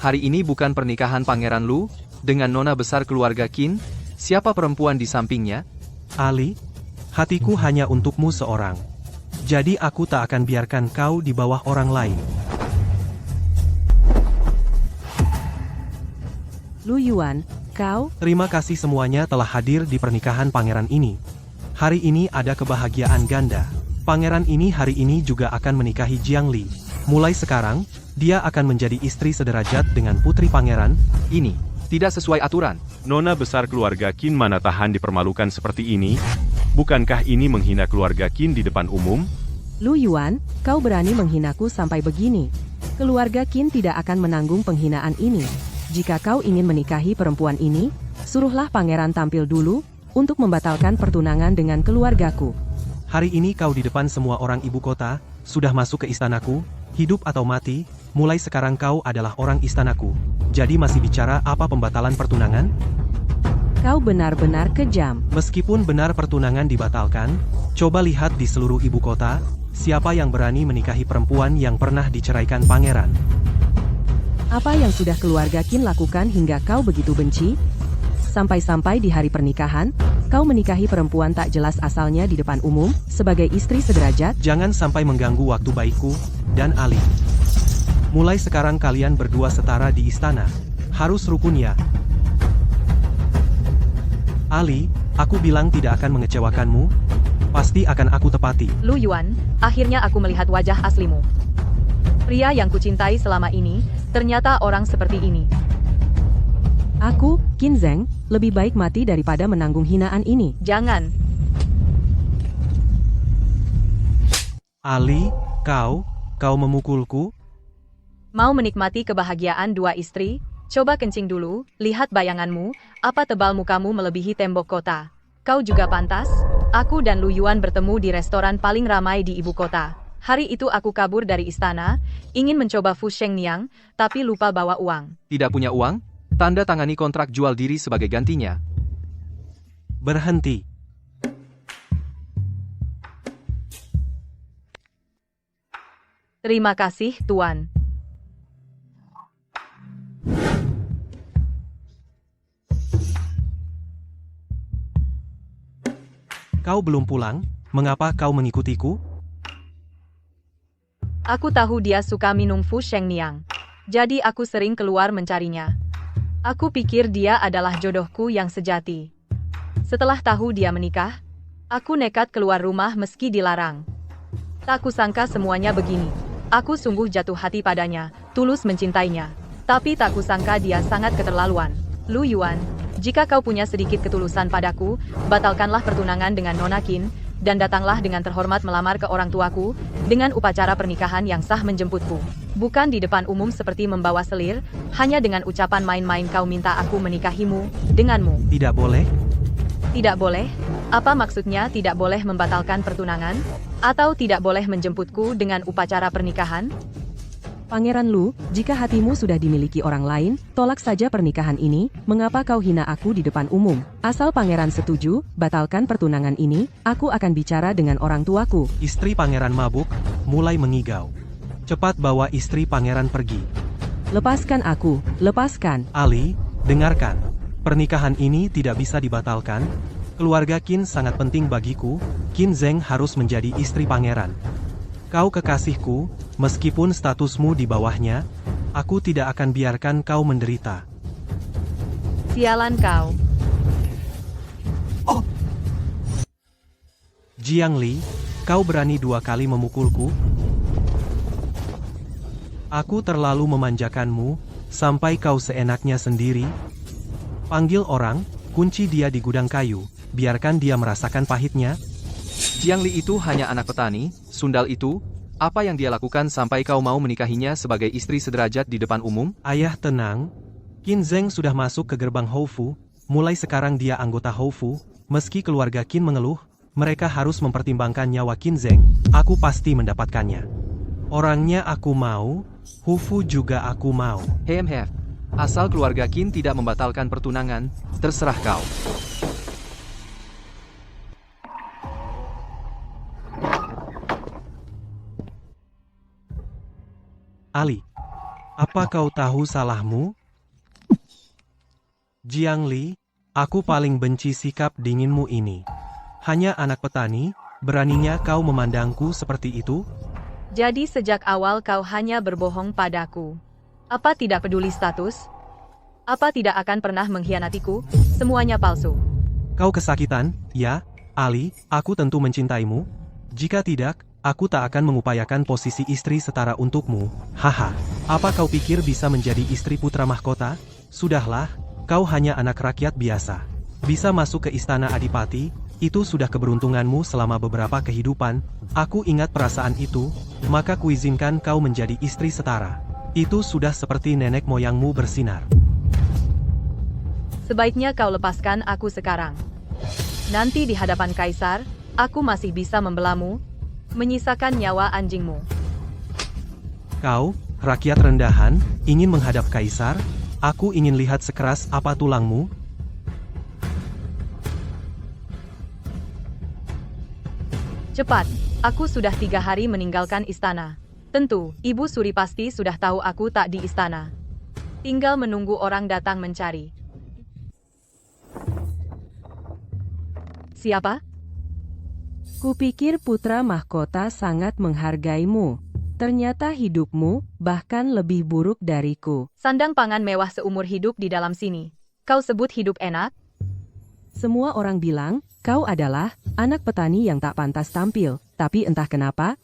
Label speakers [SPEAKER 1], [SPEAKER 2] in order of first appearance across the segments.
[SPEAKER 1] Hari ini bukan pernikahan Pangeran Lu dengan nona besar keluarga Qin. Siapa perempuan di sampingnya?
[SPEAKER 2] Ali, hatiku hanya untukmu seorang. Jadi aku tak akan biarkan kau di bawah orang lain.
[SPEAKER 3] Lu Yuan, kau?
[SPEAKER 2] Terima kasih semuanya telah hadir di pernikahan pangeran ini. Hari ini ada kebahagiaan ganda. Pangeran ini hari ini juga akan menikahi Jiang Li. Mulai sekarang, dia akan menjadi istri sederajat dengan putri pangeran.
[SPEAKER 1] Ini tidak sesuai aturan.
[SPEAKER 4] Nona besar keluarga Qin mana tahan dipermalukan seperti ini? Bukankah ini menghina keluarga Qin di depan umum?
[SPEAKER 3] Lu Yuan, kau berani menghinaku sampai begini. Keluarga Qin tidak akan menanggung penghinaan ini. Jika kau ingin menikahi perempuan ini, suruhlah pangeran tampil dulu untuk membatalkan pertunangan dengan keluargaku.
[SPEAKER 2] Hari ini kau di depan semua orang ibu kota, sudah masuk ke istanaku, hidup atau mati, mulai sekarang kau adalah orang istanaku. Jadi masih bicara apa pembatalan pertunangan?
[SPEAKER 3] Kau benar-benar kejam.
[SPEAKER 2] Meskipun benar pertunangan dibatalkan, coba lihat di seluruh ibu kota, siapa yang berani menikahi perempuan yang pernah diceraikan pangeran.
[SPEAKER 3] Apa yang sudah keluarga Qin lakukan hingga kau begitu benci? Sampai-sampai di hari pernikahan, kau menikahi perempuan tak jelas asalnya di depan umum, sebagai istri sederajat?
[SPEAKER 2] Jangan sampai mengganggu waktu baikku, dan Ali. Mulai sekarang kalian berdua setara di istana. Harus rukun ya. Ali, aku bilang tidak akan mengecewakanmu. Pasti akan aku tepati.
[SPEAKER 5] Lu Yuan, akhirnya aku melihat wajah aslimu. Pria yang kucintai selama ini, ternyata orang seperti ini.
[SPEAKER 3] Aku, Qin Zheng, lebih baik mati daripada menanggung hinaan ini.
[SPEAKER 5] Jangan.
[SPEAKER 2] Ali, kau memukulku?
[SPEAKER 5] Mau menikmati kebahagiaan dua istri? Coba kencing dulu, lihat bayanganmu, apa tebal mukamu melebihi tembok kota. Kau juga pantas? Aku dan Lu Yuan bertemu di restoran paling ramai di ibu kota. Hari itu aku kabur dari istana, ingin mencoba Fu Sheng Niang, tapi lupa bawa uang.
[SPEAKER 1] Tidak punya uang? Tanda tangani kontrak jual diri sebagai gantinya.
[SPEAKER 2] Berhenti.
[SPEAKER 5] Terima kasih, Tuan.
[SPEAKER 2] Kau belum pulang? Mengapa kau mengikutiku?
[SPEAKER 5] Aku tahu dia suka minum Fu Sheng Niang. Jadi aku sering keluar mencarinya. Aku pikir dia adalah jodohku yang sejati. Setelah tahu dia menikah, aku nekat keluar rumah meski dilarang. Tak kusangka semuanya begini. Aku sungguh jatuh hati padanya, tulus mencintainya. Tapi tak kusangka dia sangat keterlaluan. Lu Yuan, jika kau punya sedikit ketulusan padaku, batalkanlah pertunangan dengan Nona Qin, dan datanglah dengan terhormat melamar ke orang tuaku, dengan upacara pernikahan yang sah menjemputku. Bukan di depan umum seperti membawa selir, hanya dengan ucapan main-main kau minta aku menikahimu, denganmu.
[SPEAKER 2] Tidak boleh?
[SPEAKER 5] Tidak boleh? Apa maksudnya tidak boleh membatalkan pertunangan? Atau tidak boleh menjemputku dengan upacara pernikahan?
[SPEAKER 3] Pangeran Lu, jika hatimu sudah dimiliki orang lain, tolak saja pernikahan ini. Mengapa kau hina aku di depan umum? Asal pangeran setuju, batalkan pertunangan ini, aku akan bicara dengan orang tuaku.
[SPEAKER 2] Istri pangeran mabuk, mulai mengigau. Cepat bawa istri pangeran pergi.
[SPEAKER 3] Lepaskan aku, lepaskan.
[SPEAKER 2] Ali, dengarkan. Pernikahan ini tidak bisa dibatalkan. Keluarga Qin sangat penting bagiku. Qin Zheng harus menjadi istri pangeran. Kau kekasihku, meskipun statusmu di bawahnya, aku tidak akan biarkan kau menderita.
[SPEAKER 5] Sialan kau.
[SPEAKER 2] Jiang Li, kau berani 2 kali memukulku? Aku terlalu memanjakanmu, sampai kau seenaknya sendiri. Panggil orang, kunci dia di gudang kayu, biarkan dia merasakan pahitnya.
[SPEAKER 1] Jiang Li itu hanya anak petani, sundal itu. Apa yang dia lakukan sampai kau mau menikahinya sebagai istri sederajat di depan umum?
[SPEAKER 2] Ayah tenang. Qin Zheng sudah masuk ke gerbang Houfu, mulai sekarang dia anggota Houfu. Meski keluarga Qin mengeluh, mereka harus mempertimbangkan nyawa Qin Zheng. Aku pasti mendapatkannya. Orangnya aku mau, Houfu juga aku mau.
[SPEAKER 1] Asal keluarga Qin tidak membatalkan pertunangan, terserah kau.
[SPEAKER 2] Ali, Apa kau tahu salahmu? Jiang Li, aku paling benci sikap dinginmu ini. Hanya anak petani, beraninya kau memandangku seperti itu?
[SPEAKER 5] Jadi sejak awal kau hanya berbohong padaku. Apa tidak peduli status? Apa tidak akan pernah mengkhianatiku? Semuanya palsu.
[SPEAKER 2] Kau kesakitan, ya, Ali, aku tentu mencintaimu. Jika tidak, aku tak akan mengupayakan posisi istri setara untukmu. Haha, apa kau pikir bisa menjadi istri putra mahkota? Sudahlah, kau hanya anak rakyat biasa. Bisa masuk ke istana Adipati, itu sudah keberuntunganmu selama beberapa kehidupan. Aku ingat perasaan itu, maka kuizinkan kau menjadi istri setara. Itu sudah seperti nenek moyangmu bersinar.
[SPEAKER 5] Sebaiknya kau lepaskan aku sekarang. Nanti di hadapan kaisar, aku masih bisa membelamu, menyisakan nyawa anjingmu.
[SPEAKER 2] Kau, rakyat rendahan, ingin menghadap kaisar? Aku ingin lihat sekeras apa tulangmu.
[SPEAKER 5] Cepat, aku sudah 3 hari meninggalkan istana. Tentu, Ibu Suri pasti sudah tahu aku tak di istana. Tinggal menunggu orang datang mencari. Siapa?
[SPEAKER 3] Kupikir putra mahkota sangat menghargaimu. Ternyata hidupmu bahkan lebih buruk dariku.
[SPEAKER 5] Sandang pangan mewah seumur hidup di dalam sini. Kau sebut hidup enak?
[SPEAKER 3] Semua orang bilang, kau adalah anak petani yang tak pantas tampil. Tapi entah kenapa,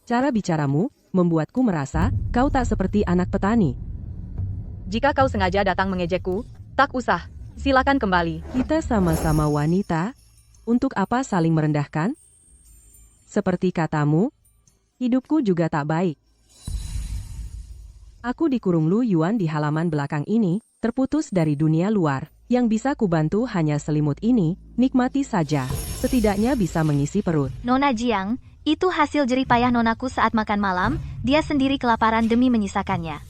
[SPEAKER 3] cara bicaramu membuatku merasa kau tak seperti anak petani.
[SPEAKER 5] Jika kau sengaja datang mengejekku, tak usah. Silakan kembali.
[SPEAKER 3] Kita sama-sama wanita. Untuk apa saling merendahkan? Seperti katamu, hidupku juga tak baik. Aku dikurung Lu Yuan di halaman belakang ini, terputus dari dunia luar. Yang bisa kubantu hanya selimut ini, nikmati saja. Setidaknya bisa mengisi perut.
[SPEAKER 6] Nona Jiang, itu hasil jerih payah nonaku saat makan malam, dia sendiri kelaparan demi menyisakannya.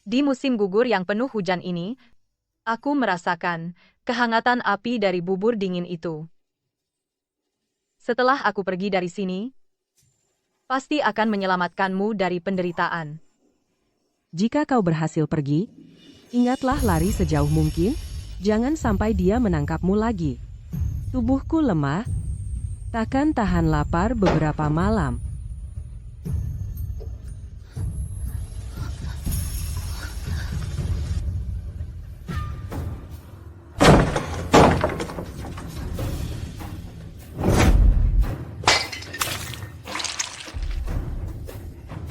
[SPEAKER 5] Di musim gugur yang penuh hujan ini, aku merasakan kehangatan api dari bubur dingin itu. Setelah aku pergi dari sini, pasti akan menyelamatkanmu dari penderitaan.
[SPEAKER 3] Jika kau berhasil pergi, ingatlah lari sejauh mungkin, jangan sampai dia menangkapmu lagi. Tubuhku lemah, takkan tahan lapar beberapa malam.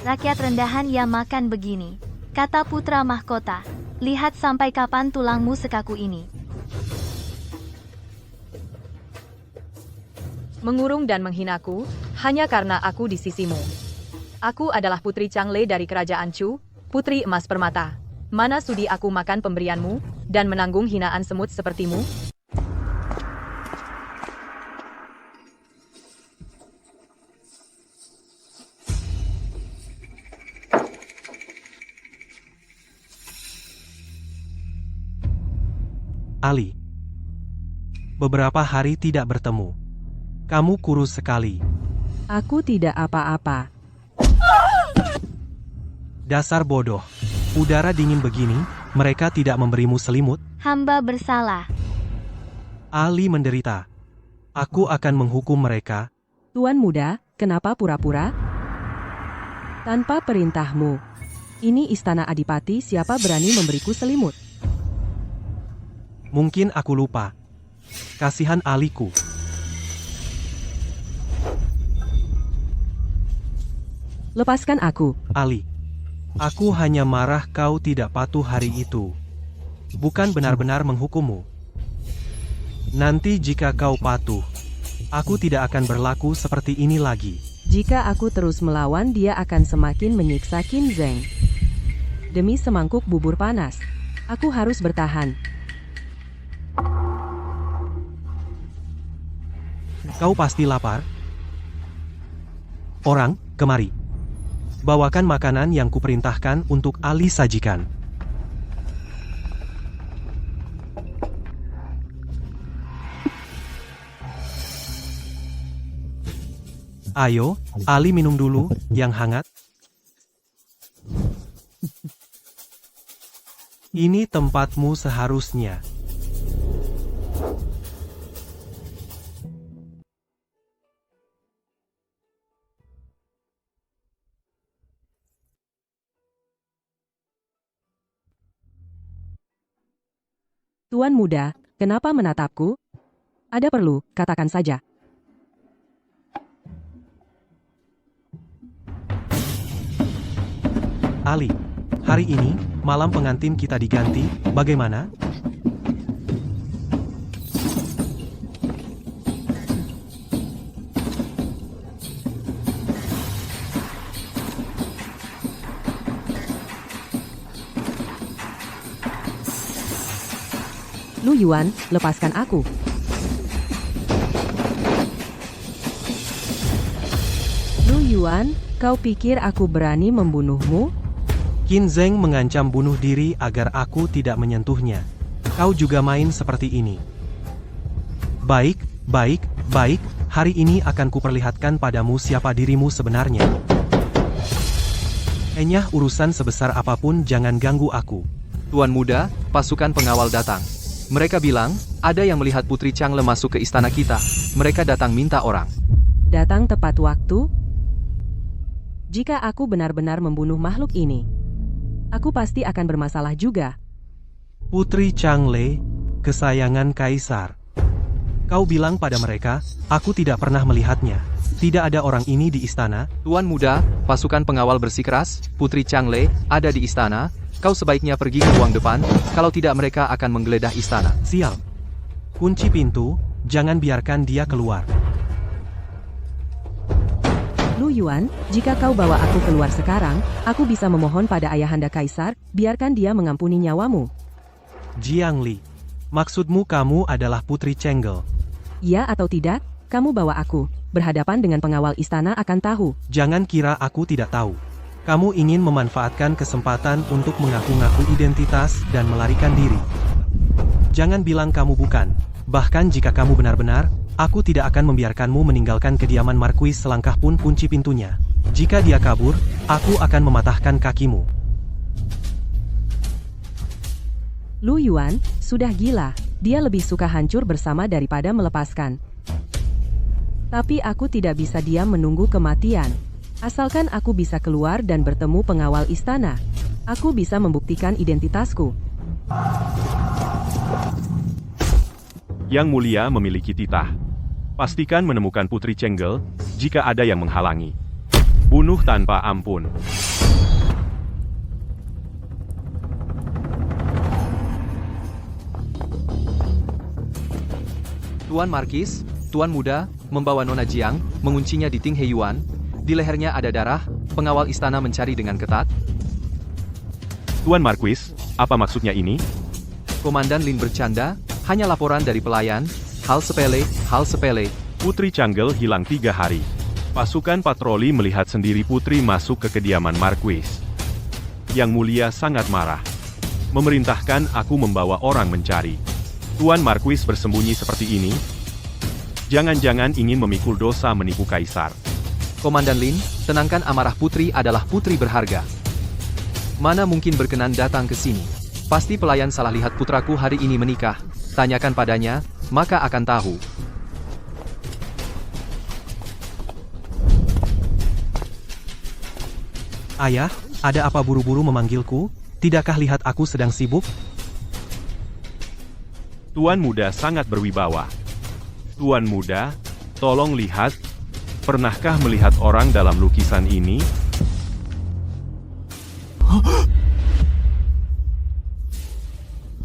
[SPEAKER 6] Rakyat rendahan yang makan begini, kata putra mahkota. Lihat sampai kapan tulangmu sekaku ini.
[SPEAKER 5] Mengurung dan menghinaku, hanya karena aku di sisimu. Aku adalah Putri Changle dari Kerajaan Chu, Putri Emas Permata. Mana sudi aku makan pemberianmu, dan menanggung hinaan semut sepertimu?
[SPEAKER 2] Ali. Beberapa hari tidak bertemu. Kamu kurus sekali.
[SPEAKER 3] Aku tidak apa-apa.
[SPEAKER 2] Dasar bodoh. Udara dingin begini, mereka tidak memberimu selimut.
[SPEAKER 6] Hamba bersalah.
[SPEAKER 2] Ali menderita. Aku akan menghukum mereka.
[SPEAKER 3] Tuan muda, kenapa pura-pura? Tanpa perintahmu. Ini istana Adipati, siapa berani memberiku selimut?
[SPEAKER 2] Mungkin aku lupa. Kasihan Aliku.
[SPEAKER 3] Lepaskan aku.
[SPEAKER 2] Ali. Aku hanya marah kau tidak patuh hari itu. Bukan benar-benar menghukummu. Nanti jika kau patuh, aku tidak akan berlaku seperti ini lagi.
[SPEAKER 3] Jika aku terus melawan, dia akan semakin menyiksa Qin Zheng. Demi semangkuk bubur panas, aku harus bertahan.
[SPEAKER 2] Kau pasti lapar? Orang, kemari. Bawakan makanan yang kuperintahkan untuk Ali sajikan. Ayo, Ali minum dulu, yang hangat. Ini tempatmu seharusnya.
[SPEAKER 3] Tuan muda, kenapa menatapku? Ada perlu, katakan saja.
[SPEAKER 2] Ali, hari ini, malam pengantin kita diganti, bagaimana?
[SPEAKER 3] Lu Yuan, lepaskan aku. Lu Yuan, kau pikir aku berani membunuhmu?
[SPEAKER 2] Qin Zheng mengancam bunuh diri agar aku tidak menyentuhnya. Kau juga main seperti ini. Baik, hari ini akan kuperlihatkan padamu siapa dirimu sebenarnya. Enyah urusan sebesar apapun jangan ganggu aku.
[SPEAKER 1] Tuan muda, pasukan pengawal datang. Mereka bilang, ada yang melihat Putri Changle masuk ke istana kita. Mereka datang minta orang.
[SPEAKER 3] Datang tepat waktu? Jika aku benar-benar membunuh makhluk ini, aku pasti akan bermasalah juga.
[SPEAKER 2] Putri Changle, kesayangan Kaisar. Kau bilang pada mereka, aku tidak pernah melihatnya. Tidak ada orang ini di istana.
[SPEAKER 1] Tuan muda, pasukan pengawal bersikeras, Putri Changle, ada di istana. Kau sebaiknya pergi ke ruang depan, kalau tidak mereka akan menggeledah istana.
[SPEAKER 2] Sial. Kunci pintu, jangan biarkan dia keluar.
[SPEAKER 3] Lu Yuan, jika kau bawa aku keluar sekarang, aku bisa memohon pada Ayahanda Kaisar, biarkan dia mengampuni nyawamu.
[SPEAKER 2] Jiang Li, maksudmu kamu adalah Putri Changle.
[SPEAKER 3] Iya atau tidak, kamu bawa aku. Berhadapan dengan pengawal istana akan tahu.
[SPEAKER 2] Jangan kira aku tidak tahu. Kamu ingin memanfaatkan kesempatan untuk mengaku-ngaku identitas dan melarikan diri. Jangan bilang kamu bukan. Bahkan jika kamu benar-benar, aku tidak akan membiarkanmu meninggalkan kediaman Marquis selangkah pun kunci pintunya. Jika dia kabur, aku akan mematahkan kakimu.
[SPEAKER 3] Lu Yuan, sudah gila. Dia lebih suka hancur bersama daripada melepaskan. Tapi aku tidak bisa diam menunggu kematian. Asalkan aku bisa keluar dan bertemu pengawal istana, aku bisa membuktikan identitasku.
[SPEAKER 4] Yang Mulia memiliki titah. Pastikan menemukan Putri Changle, jika ada yang menghalangi. Bunuh tanpa ampun.
[SPEAKER 1] Tuan Markis, Tuan muda, membawa Nona Jiang, menguncinya di Ting He Yuan. Di lehernya ada darah, pengawal istana mencari dengan ketat.
[SPEAKER 4] Tuan Marquis, apa maksudnya ini?
[SPEAKER 1] Komandan Lin bercanda, hanya laporan dari pelayan, hal sepele.
[SPEAKER 4] Putri Changle hilang 3 hari. Pasukan patroli melihat sendiri Putri masuk ke kediaman Marquis. Yang Mulia sangat marah. Memerintahkan aku membawa orang mencari. Tuan Marquis bersembunyi seperti ini? Jangan-jangan ingin memikul dosa menipu Kaisar.
[SPEAKER 1] Komandan Lin, tenangkan amarah Putri adalah putri berharga. Mana mungkin berkenan datang ke sini. Pasti pelayan salah lihat putraku hari ini menikah. Tanyakan padanya, maka akan tahu.
[SPEAKER 2] Ayah, ada apa buru-buru memanggilku? Tidakkah lihat aku sedang sibuk?
[SPEAKER 4] Tuan muda sangat berwibawa. Tuan muda, tolong lihat. Pernahkah melihat orang dalam lukisan ini?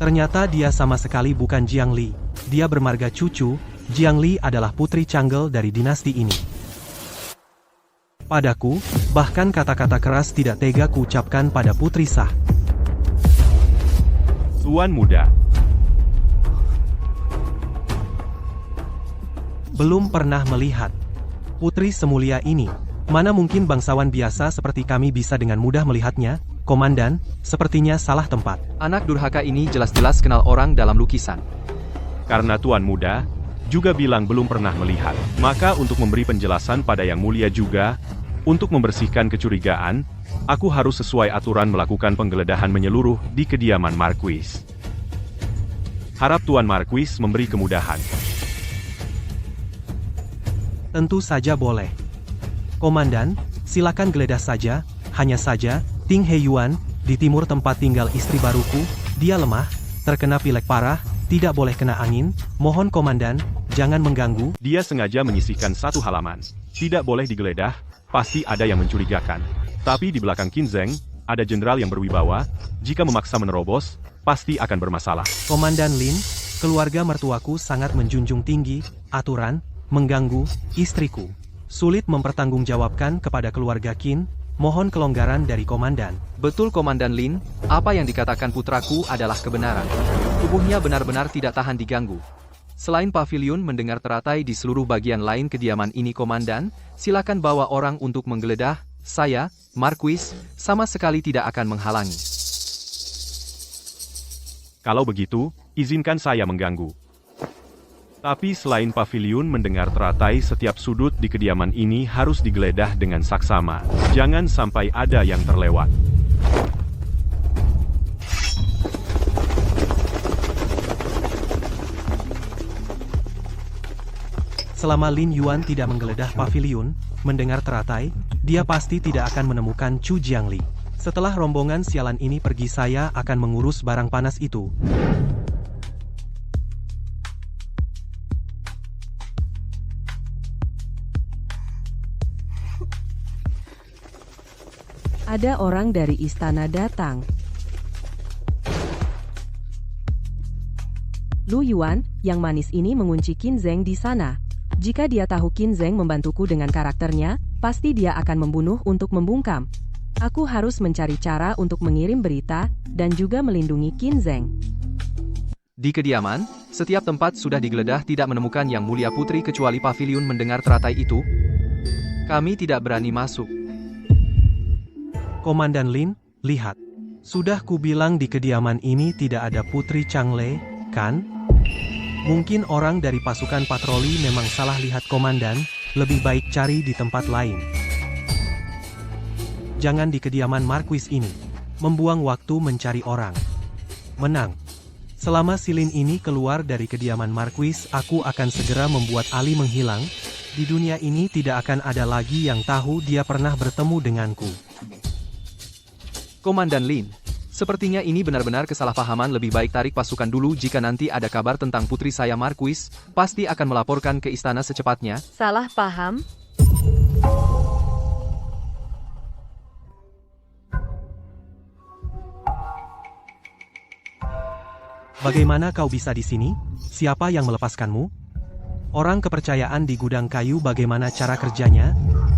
[SPEAKER 2] Ternyata dia sama sekali bukan Jiang Li. Dia bermarga cucu. Jiang Li adalah Putri Changle dari dinasti ini. Padaku, bahkan kata-kata keras tidak tega kuucapkan pada Putri sah.
[SPEAKER 4] Tuan muda.
[SPEAKER 2] Belum pernah melihat Putri semulia ini. Mana mungkin bangsawan biasa seperti kami bisa dengan mudah melihatnya? Komandan, sepertinya salah tempat.
[SPEAKER 1] Anak durhaka ini jelas-jelas kenal orang dalam lukisan.
[SPEAKER 4] Karena Tuan muda juga bilang belum pernah melihat. Maka untuk memberi penjelasan pada Yang Mulia juga, Untuk membersihkan kecurigaan, aku harus sesuai aturan melakukan penggeledahan menyeluruh di kediaman Marquis. Harap Tuan Marquis memberi kemudahan.
[SPEAKER 2] Tentu saja boleh. Komandan, silakan geledah saja. Hanya saja, Ting He Yuan, di timur tempat tinggal istri baruku, dia lemah, terkena pilek parah, tidak boleh kena angin. Mohon komandan, jangan mengganggu.
[SPEAKER 4] Dia sengaja menyisihkan satu halaman. Tidak boleh digeledah, pasti ada yang mencurigakan. Tapi di belakang Qin Zheng, ada jenderal yang berwibawa, jika memaksa menerobos, pasti akan bermasalah.
[SPEAKER 2] Komandan Lin, keluarga mertuaku sangat menjunjung tinggi aturan, mengganggu istriku. Sulit mempertanggungjawabkan kepada keluarga Qin, mohon kelonggaran dari komandan.
[SPEAKER 1] Betul Komandan Lin, apa yang dikatakan putraku adalah kebenaran. Tubuhnya benar-benar tidak tahan diganggu. Selain pavilion mendengar teratai di seluruh bagian lain kediaman ini Komandan, silakan bawa orang untuk menggeledah, saya, Marquis, sama sekali tidak akan menghalangi.
[SPEAKER 4] Kalau begitu, izinkan saya mengganggu. Tapi selain pavilion mendengar teratai setiap sudut di kediaman ini harus digeledah dengan saksama. Jangan sampai ada yang terlewat.
[SPEAKER 2] Selama Lin Yuan tidak menggeledah pavilion, mendengar teratai, dia pasti tidak akan menemukan Chu Jiangli. Setelah rombongan sialan ini pergi, saya akan mengurus barang panas itu.
[SPEAKER 3] Ada orang dari istana datang. Lu Yuan, yang manis ini mengunci Qin Zheng di sana. Jika dia tahu Qin Zheng membantuku dengan karakternya, pasti dia akan membunuh untuk membungkam. Aku harus mencari cara untuk mengirim berita, dan juga melindungi Qin Zheng.
[SPEAKER 1] Di kediaman, setiap tempat sudah digeledah tidak menemukan Yang Mulia Putri kecuali pavilion mendengar teratai itu. Kami tidak berani masuk.
[SPEAKER 2] Komandan Lin, lihat. Sudah kubilang di kediaman ini tidak ada Putri Changle, kan? Mungkin orang dari pasukan patroli memang salah lihat komandan, lebih baik cari di tempat lain. Jangan di kediaman Marquis ini. Membuang waktu mencari orang. Menang. Selama silin ini keluar dari kediaman Marquis, aku akan segera membuat Ali menghilang. Di dunia ini tidak akan ada lagi yang tahu dia pernah bertemu denganku.
[SPEAKER 1] Komandan Lin, sepertinya ini benar-benar kesalahpahaman. Lebih baik tarik pasukan dulu. Jika nanti ada kabar tentang putri saya Marquis, pasti akan melaporkan ke istana secepatnya.
[SPEAKER 5] Salah paham?
[SPEAKER 2] Bagaimana kau bisa di sini? Siapa yang melepaskanmu? Orang kepercayaan di gudang kayu, bagaimana cara kerjanya?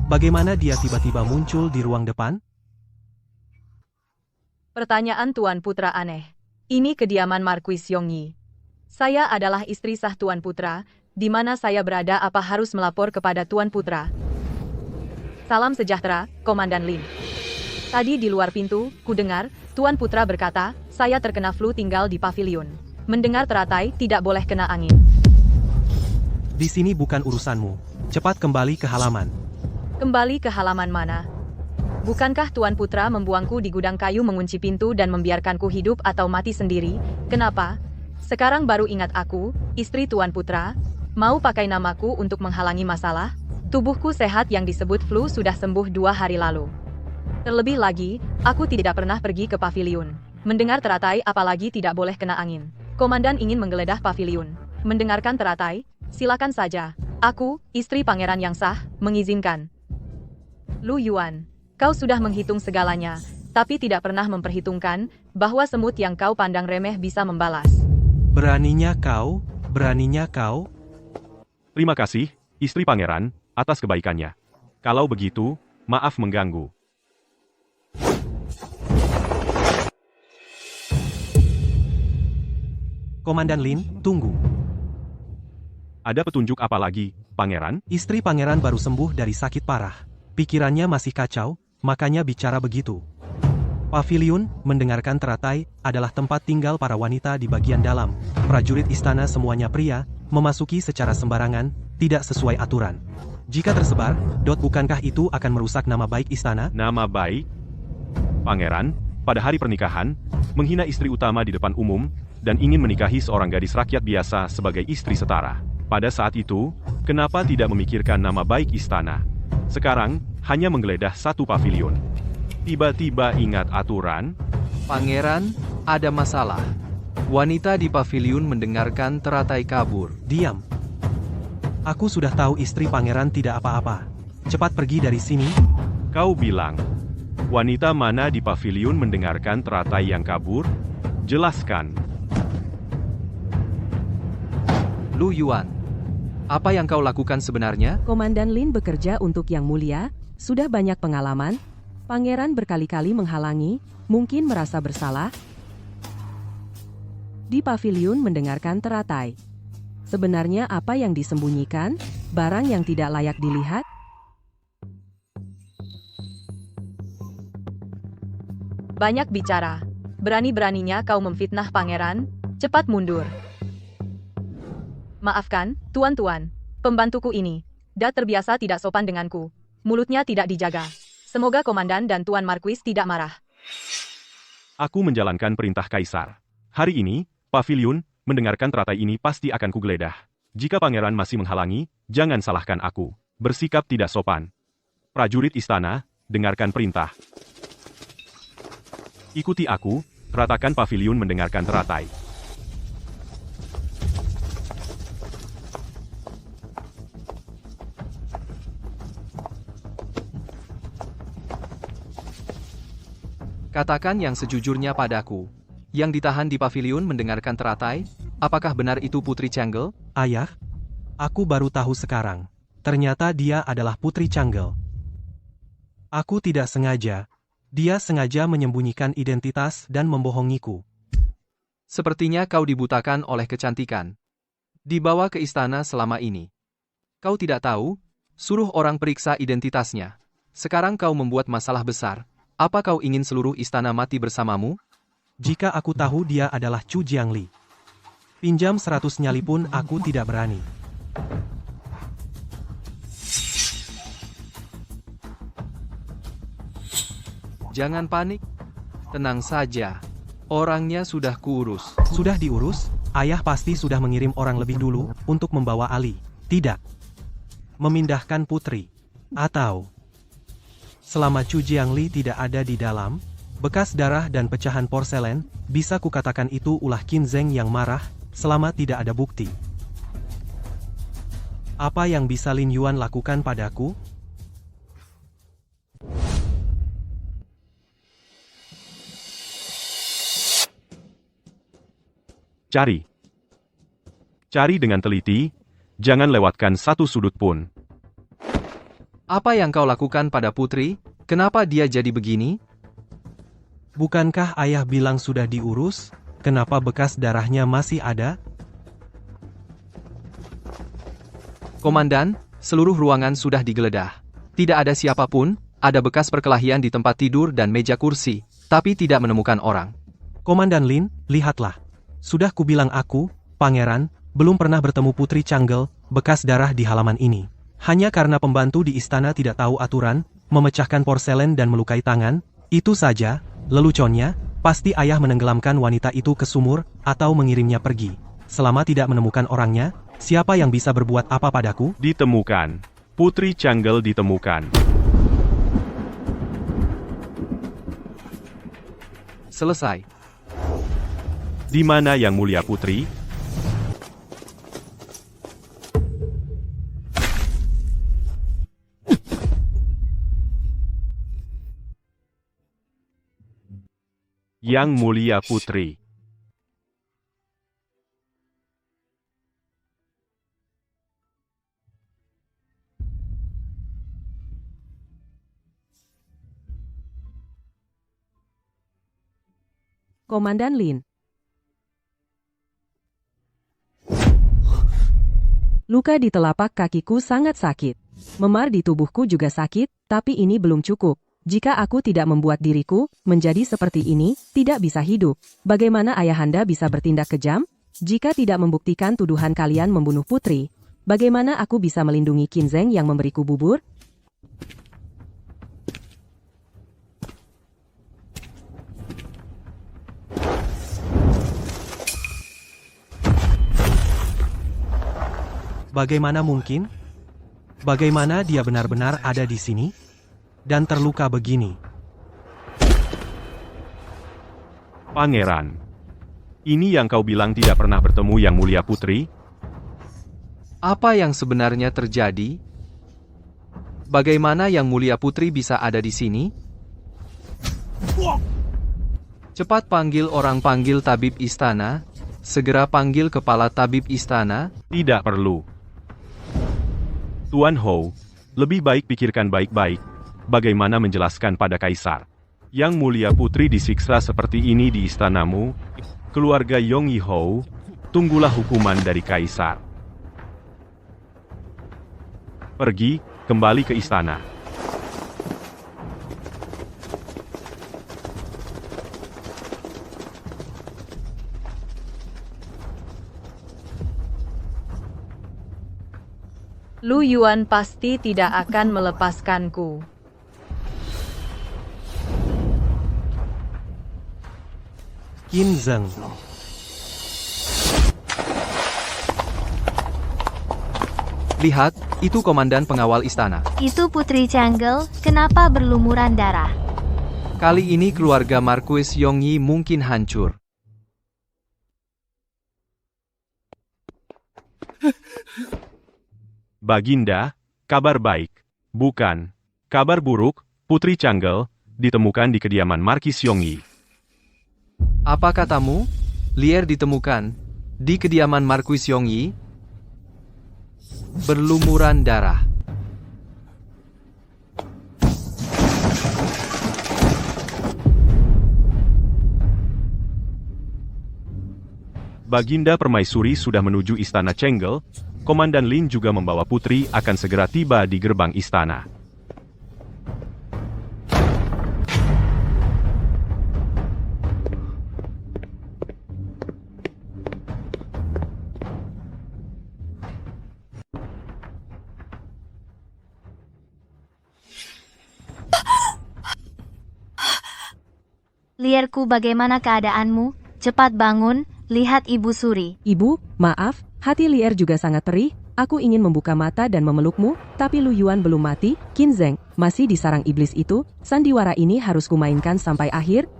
[SPEAKER 2] Bagaimana dia tiba-tiba muncul di ruang depan?
[SPEAKER 5] Pertanyaan Tuan Putra aneh. Ini kediaman Marquis Yongyi. Saya adalah istri sah Tuan Putra, di mana saya berada apa harus melapor kepada Tuan Putra? Salam sejahtera, Komandan Lin. Tadi di luar pintu, ku dengar, Tuan Putra berkata, saya terkena flu tinggal di pavilion. Mendengar teratai tidak boleh kena angin.
[SPEAKER 2] Di sini bukan urusanmu. Cepat kembali ke halaman.
[SPEAKER 5] Kembali ke halaman mana? Bukankah Tuan Putra membuangku di gudang kayu, mengunci pintu dan membiarkanku hidup atau mati sendiri? Kenapa? Sekarang baru ingat aku, istri Tuan Putra, mau pakai namaku untuk menghalangi masalah? Tubuhku sehat, yang disebut flu sudah sembuh 2 hari lalu. Terlebih lagi, aku tidak pernah pergi ke pavilion. Mendengar teratai apalagi tidak boleh kena angin. Komandan ingin menggeledah pavilion. Mendengarkan teratai, silakan saja. Aku, istri pangeran yang sah, mengizinkan. Lu Yuan, kau sudah menghitung segalanya, tapi tidak pernah memperhitungkan bahwa semut yang kau pandang remeh bisa membalas.
[SPEAKER 2] Beraninya kau, beraninya kau.
[SPEAKER 4] Terima kasih, istri pangeran, atas kebaikannya. Kalau begitu, maaf mengganggu.
[SPEAKER 2] Komandan Lin, tunggu.
[SPEAKER 4] Ada petunjuk apa lagi, pangeran?
[SPEAKER 2] Istri pangeran baru sembuh dari sakit parah. Pikirannya masih kacau, makanya bicara begitu. Pavilion, mendengarkan teratai, adalah tempat tinggal para wanita di bagian dalam. Prajurit istana semuanya pria, memasuki secara sembarangan, tidak sesuai aturan. Jika tersebar, bukankah itu akan merusak nama baik istana?
[SPEAKER 4] Nama baik? Pangeran, pada hari pernikahan, menghina istri utama di depan umum, dan ingin menikahi seorang gadis rakyat biasa sebagai istri setara. Pada saat itu, kenapa tidak memikirkan nama baik istana? Sekarang, hanya menggeledah satu pavilion. Tiba-tiba ingat aturan?
[SPEAKER 1] Pangeran, ada masalah. Wanita di pavilion mendengarkan teratai kabur.
[SPEAKER 2] Diam. Aku sudah tahu istri pangeran tidak apa-apa. Cepat pergi dari sini.
[SPEAKER 4] Kau bilang, wanita mana di pavilion mendengarkan teratai yang kabur? Jelaskan.
[SPEAKER 1] Lu Yuan, apa yang kau lakukan sebenarnya?
[SPEAKER 3] Komandan Lin bekerja untuk Yang Mulia, sudah banyak pengalaman. Pangeran berkali-kali menghalangi, mungkin merasa bersalah. Di pavilion mendengarkan teratai. Sebenarnya apa yang disembunyikan? Barang yang tidak layak dilihat?
[SPEAKER 5] Banyak bicara. Berani-beraninya kau memfitnah pangeran, cepat mundur. Maafkan, tuan-tuan. Pembantuku ini, terbiasa tidak sopan denganku. Mulutnya tidak dijaga. Semoga komandan dan Tuan Marquis tidak marah.
[SPEAKER 4] Aku menjalankan perintah Kaisar. Hari ini, pavilion, mendengarkan teratai ini pasti akan kugeledah. Jika pangeran masih menghalangi, jangan salahkan aku. Bersikap tidak sopan. Prajurit istana, dengarkan perintah. Ikuti aku, ratakan pavilion mendengarkan teratai.
[SPEAKER 1] Katakan yang sejujurnya padaku. Yang ditahan di pavilion mendengarkan teratai, apakah benar itu Putri Changgel?
[SPEAKER 2] Ayah, aku baru tahu sekarang. Ternyata dia adalah Putri Changgel. Aku tidak sengaja. Dia sengaja menyembunyikan identitas dan membohongiku.
[SPEAKER 1] Sepertinya kau dibutakan oleh kecantikan. Dibawa ke istana selama ini. Kau tidak tahu? Suruh orang periksa identitasnya. Sekarang kau membuat masalah besar. Apa kau ingin seluruh istana mati bersamamu?
[SPEAKER 2] Jika aku tahu dia adalah Chu Jiangli. Pinjam 100 nyali pun aku tidak berani.
[SPEAKER 1] Jangan panik. Tenang saja. Orangnya sudah kuurus.
[SPEAKER 2] Sudah diurus? Ayah pasti sudah mengirim orang lebih dulu untuk membawa Ali. Tidak. Memindahkan putri. Atau selama Chu Jiangli tidak ada di dalam, bekas darah dan pecahan porselen, bisa kukatakan itu ulah Qin Zheng yang marah, selama tidak ada bukti. Apa yang bisa Lin Yuan lakukan padaku?
[SPEAKER 4] Cari. Cari dengan teliti, jangan lewatkan satu sudut pun.
[SPEAKER 1] Apa yang kau lakukan pada putri? Kenapa dia jadi begini?
[SPEAKER 2] Bukankah ayah bilang sudah diurus? Kenapa bekas darahnya masih ada?
[SPEAKER 1] Komandan, seluruh ruangan sudah digeledah. Tidak ada siapapun, ada bekas perkelahian di tempat tidur dan meja kursi, tapi tidak menemukan orang.
[SPEAKER 2] Komandan Lin, lihatlah. Sudah kubilang aku, pangeran, belum pernah bertemu Putri Changgel, bekas darah di halaman ini. Hanya karena pembantu di istana tidak tahu aturan, memecahkan porselen dan melukai tangan, itu saja, leluconnya, pasti ayah menenggelamkan wanita itu ke sumur, atau mengirimnya pergi. Selama tidak menemukan orangnya, siapa yang bisa berbuat apa padaku?
[SPEAKER 4] Ditemukan. Putri Changgel ditemukan.
[SPEAKER 1] Selesai.
[SPEAKER 4] Di mana Yang Mulia Putri? Yang Mulia Putri.
[SPEAKER 3] Komandan Lin. Luka di telapak kakiku sangat sakit. Memar di tubuhku juga sakit, tapi ini belum cukup. Jika aku tidak membuat diriku menjadi seperti ini, tidak bisa hidup. Bagaimana ayahanda bisa bertindak kejam? Jika tidak membuktikan tuduhan kalian membunuh putri, Bagaimana aku bisa melindungi Qin Zheng yang memberiku bubur?
[SPEAKER 2] Bagaimana mungkin? Bagaimana dia benar-benar ada di sini? Dan terluka begini.
[SPEAKER 4] Pangeran. Ini yang kau bilang tidak pernah bertemu Yang Mulia Putri?
[SPEAKER 1] Apa yang sebenarnya terjadi? Bagaimana Yang Mulia Putri bisa ada di sini? Cepat panggil orang, panggil tabib istana. Segera panggil kepala tabib istana.
[SPEAKER 4] Tidak perlu. Tuan Hou, lebih baik pikirkan baik-baik bagaimana menjelaskan pada Kaisar. Yang Mulia Putri disiksa seperti ini di istanamu. Keluarga Yong Yi Hou, tunggulah hukuman dari Kaisar. Pergi, kembali ke istana.
[SPEAKER 5] Lu Yuan pasti tidak akan melepaskanku.
[SPEAKER 2] Qin Zheng.
[SPEAKER 1] Lihat, itu komandan pengawal istana.
[SPEAKER 6] Itu Putri Changgel, kenapa berlumuran darah?
[SPEAKER 1] Kali ini keluarga Marquis Yongyi mungkin hancur.
[SPEAKER 4] Baginda, kabar baik. Bukan. Kabar buruk, Putri Changgel ditemukan di kediaman Markis Yongyi.
[SPEAKER 1] Apa katamu? Lier ditemukan di kediaman Marquis Yongyi. Berlumuran darah.
[SPEAKER 4] Baginda Permaisuri sudah menuju istana Changgel. Komandan Lin juga membawa putri akan segera tiba di gerbang istana.
[SPEAKER 6] Lierku, bagaimana keadaanmu? Cepat bangun, lihat Ibu Suri.
[SPEAKER 3] Ibu, maaf, hati Lier juga sangat perih. Aku ingin membuka mata dan memelukmu, tapi Lu Yuan belum mati. Qin Zheng masih di sarang iblis itu. Sandiwara ini harus kumainkan sampai akhir.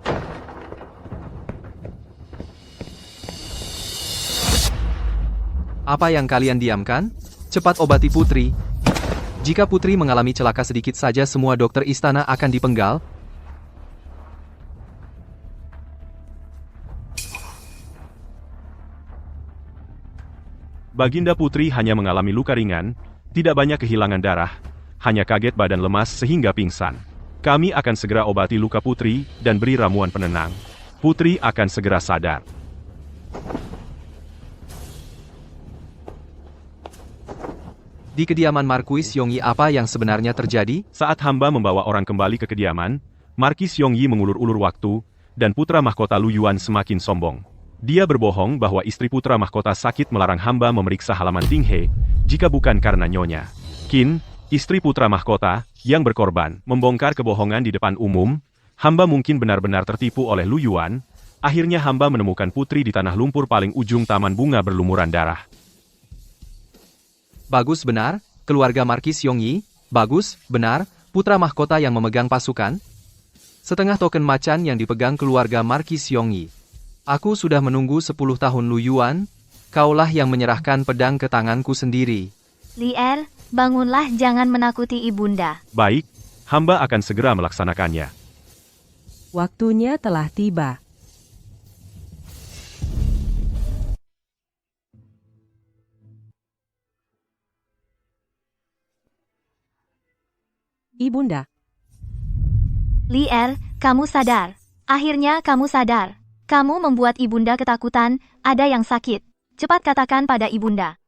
[SPEAKER 1] Apa yang kalian diamkan? Cepat obati putri. Jika putri mengalami celaka sedikit saja, semua dokter istana akan dipenggal.
[SPEAKER 4] Baginda Putri hanya mengalami luka ringan, tidak banyak kehilangan darah, hanya kaget badan lemas sehingga pingsan. Kami akan segera obati luka Putri dan beri ramuan penenang. Putri akan segera sadar.
[SPEAKER 1] Di kediaman Marquis Yongyi, apa yang sebenarnya terjadi?
[SPEAKER 4] Saat hamba membawa orang kembali ke kediaman, Markis Yongyi mengulur-ulur waktu, dan putra mahkota Lu Yuan semakin sombong. Dia berbohong bahwa istri putra mahkota sakit melarang hamba memeriksa halaman Tinghe, jika bukan karena nyonya Qin, istri putra mahkota, yang berkorban. Membongkar kebohongan di depan umum, hamba mungkin benar-benar tertipu oleh Lu Yuan. Akhirnya hamba menemukan putri di tanah lumpur paling ujung taman bunga berlumuran darah.
[SPEAKER 1] Bagus benar, keluarga Markis Yongyi. Bagus, benar, putra mahkota yang memegang pasukan. Setengah token macan yang dipegang keluarga Markis Yongyi. Aku sudah menunggu 10 tahun Lu Yuan, kaulah yang menyerahkan pedang ke tanganku sendiri.
[SPEAKER 6] Lier, bangunlah, jangan menakuti ibunda.
[SPEAKER 4] Baik, hamba akan segera melaksanakannya.
[SPEAKER 3] Waktunya telah tiba. Ibunda.
[SPEAKER 6] Lier, kamu sadar. Akhirnya kamu sadar. Kamu membuat ibunda ketakutan, ada yang sakit. Cepat katakan pada ibunda.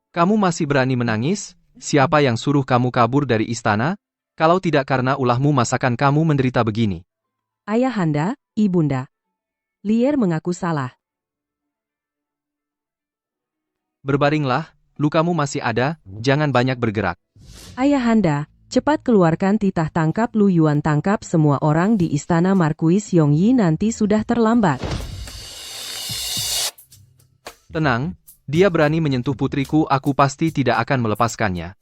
[SPEAKER 1] Kamu masih berani menangis? Siapa yang suruh kamu kabur dari istana? Kalau tidak karena ulahmu, masakan kamu menderita begini.
[SPEAKER 3] Ayahanda, ibunda. Lier mengaku salah.
[SPEAKER 1] Berbaringlah, lukamu masih ada, jangan banyak bergerak.
[SPEAKER 3] Ayahanda, cepat keluarkan titah tangkap Lu Yuan, tangkap semua orang di istana Markuis Yongyi, nanti sudah terlambat.
[SPEAKER 1] Tenang, dia berani menyentuh putriku, aku pasti tidak akan melepaskannya.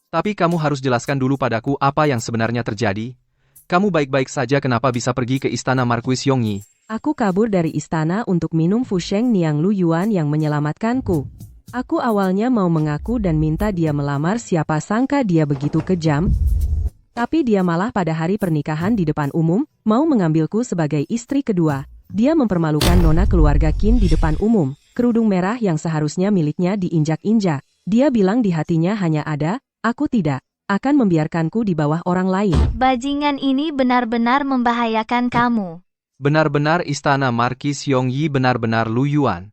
[SPEAKER 1] Tapi kamu harus jelaskan dulu padaku apa yang sebenarnya terjadi. Kamu baik-baik saja, kenapa bisa pergi ke istana Markuis Yongyi?
[SPEAKER 3] Aku kabur dari istana untuk minum Fu Sheng Niang Lu Yuan yang menyelamatkanku. Aku awalnya mau mengaku dan minta dia melamar, siapa sangka dia begitu kejam. Tapi dia malah pada hari pernikahan di depan umum, mau mengambilku sebagai istri kedua. Dia mempermalukan nona keluarga Qin di depan umum. Kerudung merah yang seharusnya miliknya diinjak-injak. Dia bilang di hatinya hanya ada, aku tidak akan membiarkanku di bawah orang lain.
[SPEAKER 6] Bajingan ini benar-benar membahayakan kamu.
[SPEAKER 1] Benar-benar istana Markis Yongyi, benar-benar Lu Yuan.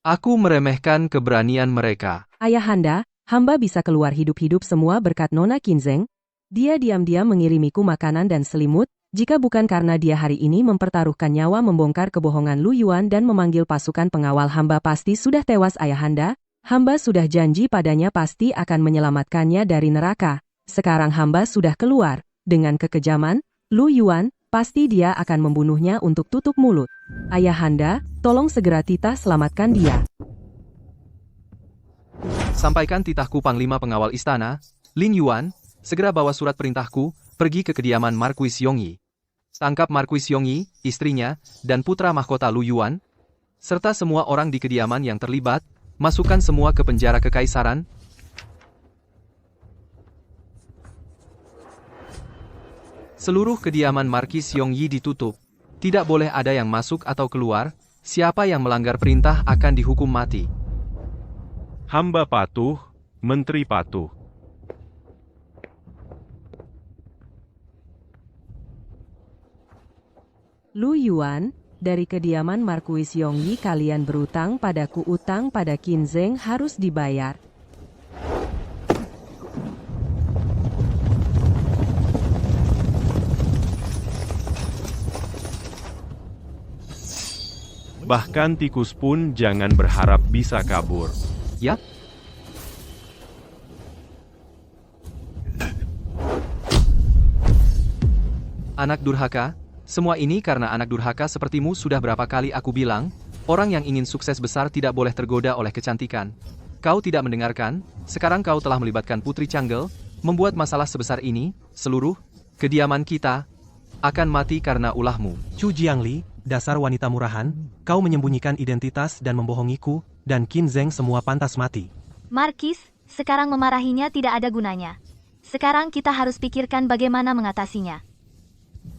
[SPEAKER 1] Aku meremehkan keberanian mereka.
[SPEAKER 3] Ayahanda, hamba bisa keluar hidup-hidup semua berkat Nona Qinzeng. Dia diam-diam mengirimiku makanan dan selimut, jika bukan karena dia hari ini mempertaruhkan nyawa membongkar kebohongan Lu Yuan dan memanggil pasukan pengawal, hamba pasti sudah tewas. Ayahanda, hamba sudah janji padanya pasti akan menyelamatkannya dari neraka. Sekarang hamba sudah keluar, dengan kekejaman, Lu Yuan, pasti dia akan membunuhnya untuk tutup mulut. Ayahanda, tolong segera titah selamatkan dia.
[SPEAKER 1] Sampaikan titahku Panglima Pengawal Istana, Lin Yuan, segera bawa surat perintahku, pergi ke kediaman Markuis Yongyi. Tangkap Markuis Yongyi, istrinya, dan putra mahkota Lu Yuan, serta semua orang di kediaman yang terlibat, masukkan semua ke penjara kekaisaran. Seluruh kediaman Markis Yongyi ditutup. Tidak boleh ada yang masuk atau keluar. Siapa yang melanggar perintah akan dihukum mati.
[SPEAKER 4] Hamba patuh, Menteri patuh.
[SPEAKER 3] Lu Yuan, dari kediaman Markuis Yongyi kalian berutang padaku, utang pada Qinzeng harus dibayar.
[SPEAKER 4] Bahkan tikus pun jangan berharap bisa kabur.
[SPEAKER 1] Ya? Anak durhaka, semua ini karena anak durhaka sepertimu. Sudah berapa kali aku bilang, orang yang ingin sukses besar tidak boleh tergoda oleh kecantikan. Kau tidak mendengarkan, sekarang kau telah melibatkan Putri Changgel, membuat masalah sebesar ini, seluruh kediaman kita akan mati karena ulahmu.
[SPEAKER 2] Chu Jiangli, dasar wanita murahan, kau menyembunyikan identitas dan membohongiku, dan Qinzeng semua pantas mati.
[SPEAKER 6] Markis, sekarang memarahinya tidak ada gunanya. Sekarang kita harus pikirkan bagaimana mengatasinya.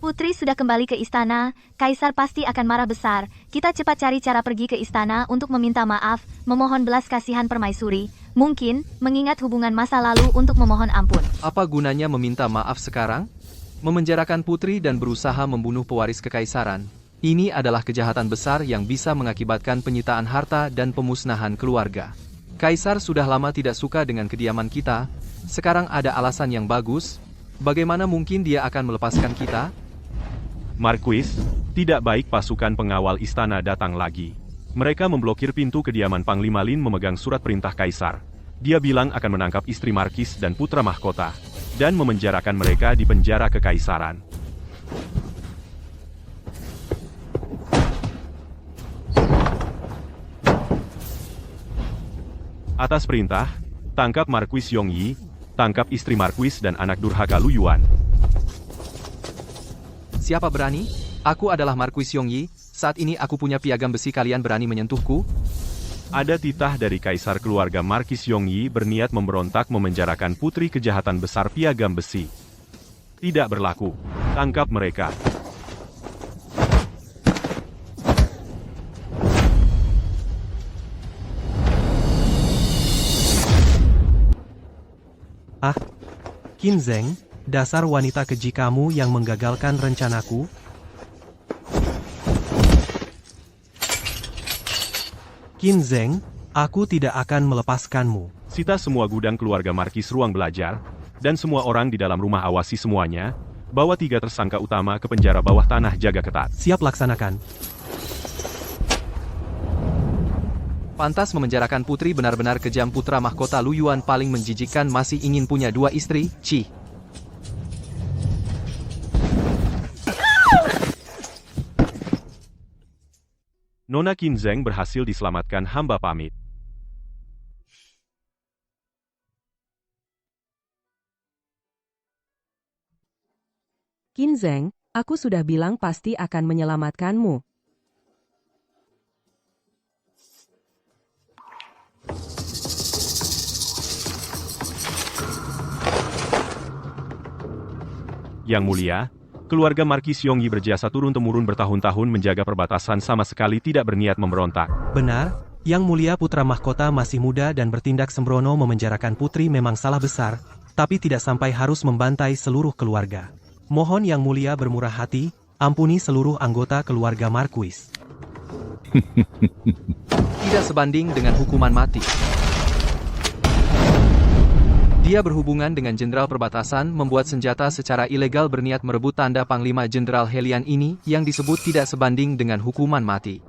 [SPEAKER 6] Putri sudah kembali ke istana, Kaisar pasti akan marah besar. Kita cepat cari cara pergi ke istana untuk meminta maaf, memohon belas kasihan permaisuri, mungkin mengingat hubungan masa lalu untuk memohon ampun.
[SPEAKER 1] Apa gunanya meminta maaf sekarang? Memenjarakan putri dan berusaha membunuh pewaris kekaisaran. Ini adalah kejahatan besar yang bisa mengakibatkan penyitaan harta dan pemusnahan keluarga. Kaisar sudah lama tidak suka dengan kediaman kita, sekarang ada alasan yang bagus. Bagaimana mungkin dia akan melepaskan kita?
[SPEAKER 4] Markuis, tidak baik pasukan pengawal istana datang lagi. Mereka memblokir pintu kediaman Panglima Lin memegang surat perintah Kaisar. Dia bilang akan menangkap istri Markis dan putra mahkota, dan memenjarakan mereka di penjara kekaisaran. Atas perintah, tangkap Markuis Yongyi, tangkap istri Markuis dan anak durhaka Lu Yuan.
[SPEAKER 1] Siapa berani? Aku adalah Markuis Yongyi, saat ini aku punya piagam besi, kalian berani menyentuhku?
[SPEAKER 4] Ada titah dari Kaisar keluarga Markis Yongyi berniat memberontak memenjarakan putri, kejahatan besar piagam besi. Tidak berlaku. Tangkap mereka.
[SPEAKER 2] Ah, Qinzeng, dasar wanita keji kamu yang menggagalkan rencanaku. Qinzeng, aku tidak akan melepaskanmu.
[SPEAKER 4] Sita semua gudang keluarga Markis ruang belajar, dan semua orang di dalam rumah, awasi semuanya. Bawa 3 tersangka utama ke penjara bawah tanah, jaga ketat.
[SPEAKER 2] Siap laksanakan.
[SPEAKER 1] Pantas memenjarakan putri benar-benar kejam. Putra mahkota Lu Yuan paling menjijikkan masih ingin punya 2 istri, Ci.
[SPEAKER 4] Nona Qin Zheng berhasil diselamatkan, hamba pamit.
[SPEAKER 3] Qin Zheng, aku sudah bilang pasti akan menyelamatkanmu.
[SPEAKER 4] Yang mulia, keluarga Markis Yongyi berjasa turun-temurun bertahun-tahun menjaga perbatasan, sama sekali tidak berniat memberontak.
[SPEAKER 2] Benar, Yang Mulia putra mahkota masih muda dan bertindak sembrono memenjarakan putri memang salah besar, tapi tidak sampai harus membantai seluruh keluarga. Mohon Yang Mulia bermurah hati, ampuni seluruh anggota keluarga Marquis.
[SPEAKER 1] Tidak sebanding dengan hukuman mati. Dia berhubungan dengan jenderal perbatasan, membuat senjata secara ilegal, berniat merebut tanda Panglima Jenderal Helian ini, yang disebut tidak sebanding dengan hukuman mati.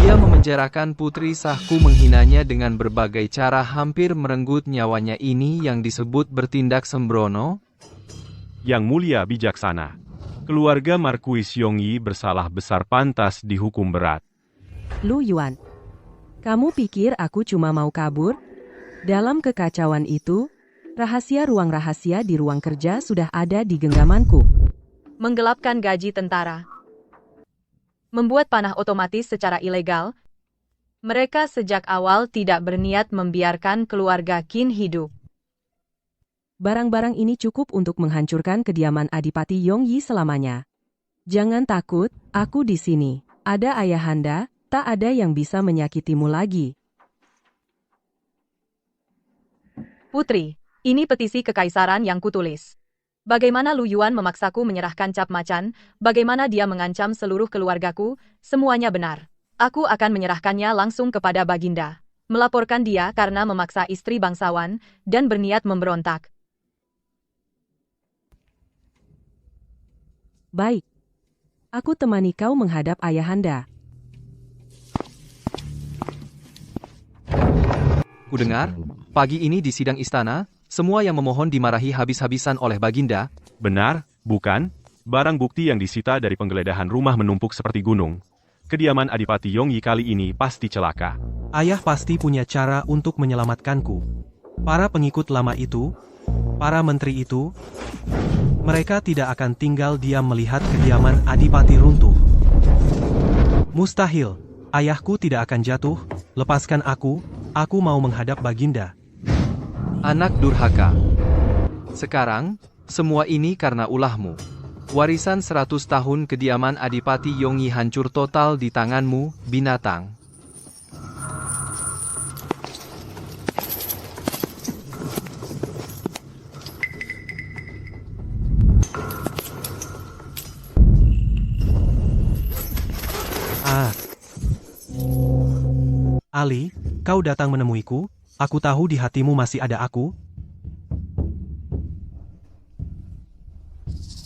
[SPEAKER 1] Dia memenjarakan putri sahku, menghinanya dengan berbagai cara, hampir merenggut nyawanya. Ini yang disebut bertindak sembrono?
[SPEAKER 4] Yang Mulia bijaksana. Keluarga Marquis Yongyi bersalah besar, pantas dihukum berat.
[SPEAKER 3] Lu Yuan, kamu pikir aku cuma mau kabur? Dalam kekacauan itu, rahasia ruang rahasia di ruang kerja sudah ada di genggamanku.
[SPEAKER 5] Menggelapkan gaji tentara. Membuat panah otomatis secara ilegal. Mereka sejak awal tidak berniat membiarkan keluarga Qin hidup.
[SPEAKER 3] Barang-barang ini cukup untuk menghancurkan kediaman Adipati Yongyi selamanya. Jangan takut, aku di sini. Ada ayahanda, tak ada yang bisa menyakitimu lagi.
[SPEAKER 5] Putri, ini petisi kekaisaran yang kutulis. Bagaimana Lu Yuan memaksaku menyerahkan cap macan, bagaimana dia mengancam seluruh keluargaku, semuanya benar. Aku akan menyerahkannya langsung kepada Baginda. Melaporkan dia karena memaksa istri bangsawan, dan berniat memberontak.
[SPEAKER 3] Baik. Aku temani kau menghadap ayahanda.
[SPEAKER 1] Kudengar, pagi ini di sidang istana, semua yang memohon dimarahi habis-habisan oleh Baginda.
[SPEAKER 4] Benar, bukan? Barang bukti yang disita dari penggeledahan rumah menumpuk seperti gunung. Kediaman Adipati Yongyi kali ini pasti celaka.
[SPEAKER 2] Ayah pasti punya cara untuk menyelamatkanku. Para pengikut lama itu, para menteri itu, mereka tidak akan tinggal diam melihat kediaman Adipati runtuh. Mustahil, ayahku tidak akan jatuh, lepaskan aku mau menghadap Baginda.
[SPEAKER 1] Anak durhaka. Sekarang, semua ini karena ulahmu. Warisan 100 tahun kediaman Adipati Yongyi hancur total di tanganmu, binatang.
[SPEAKER 2] Ali, kau datang menemuiku, aku tahu di hatimu masih ada aku.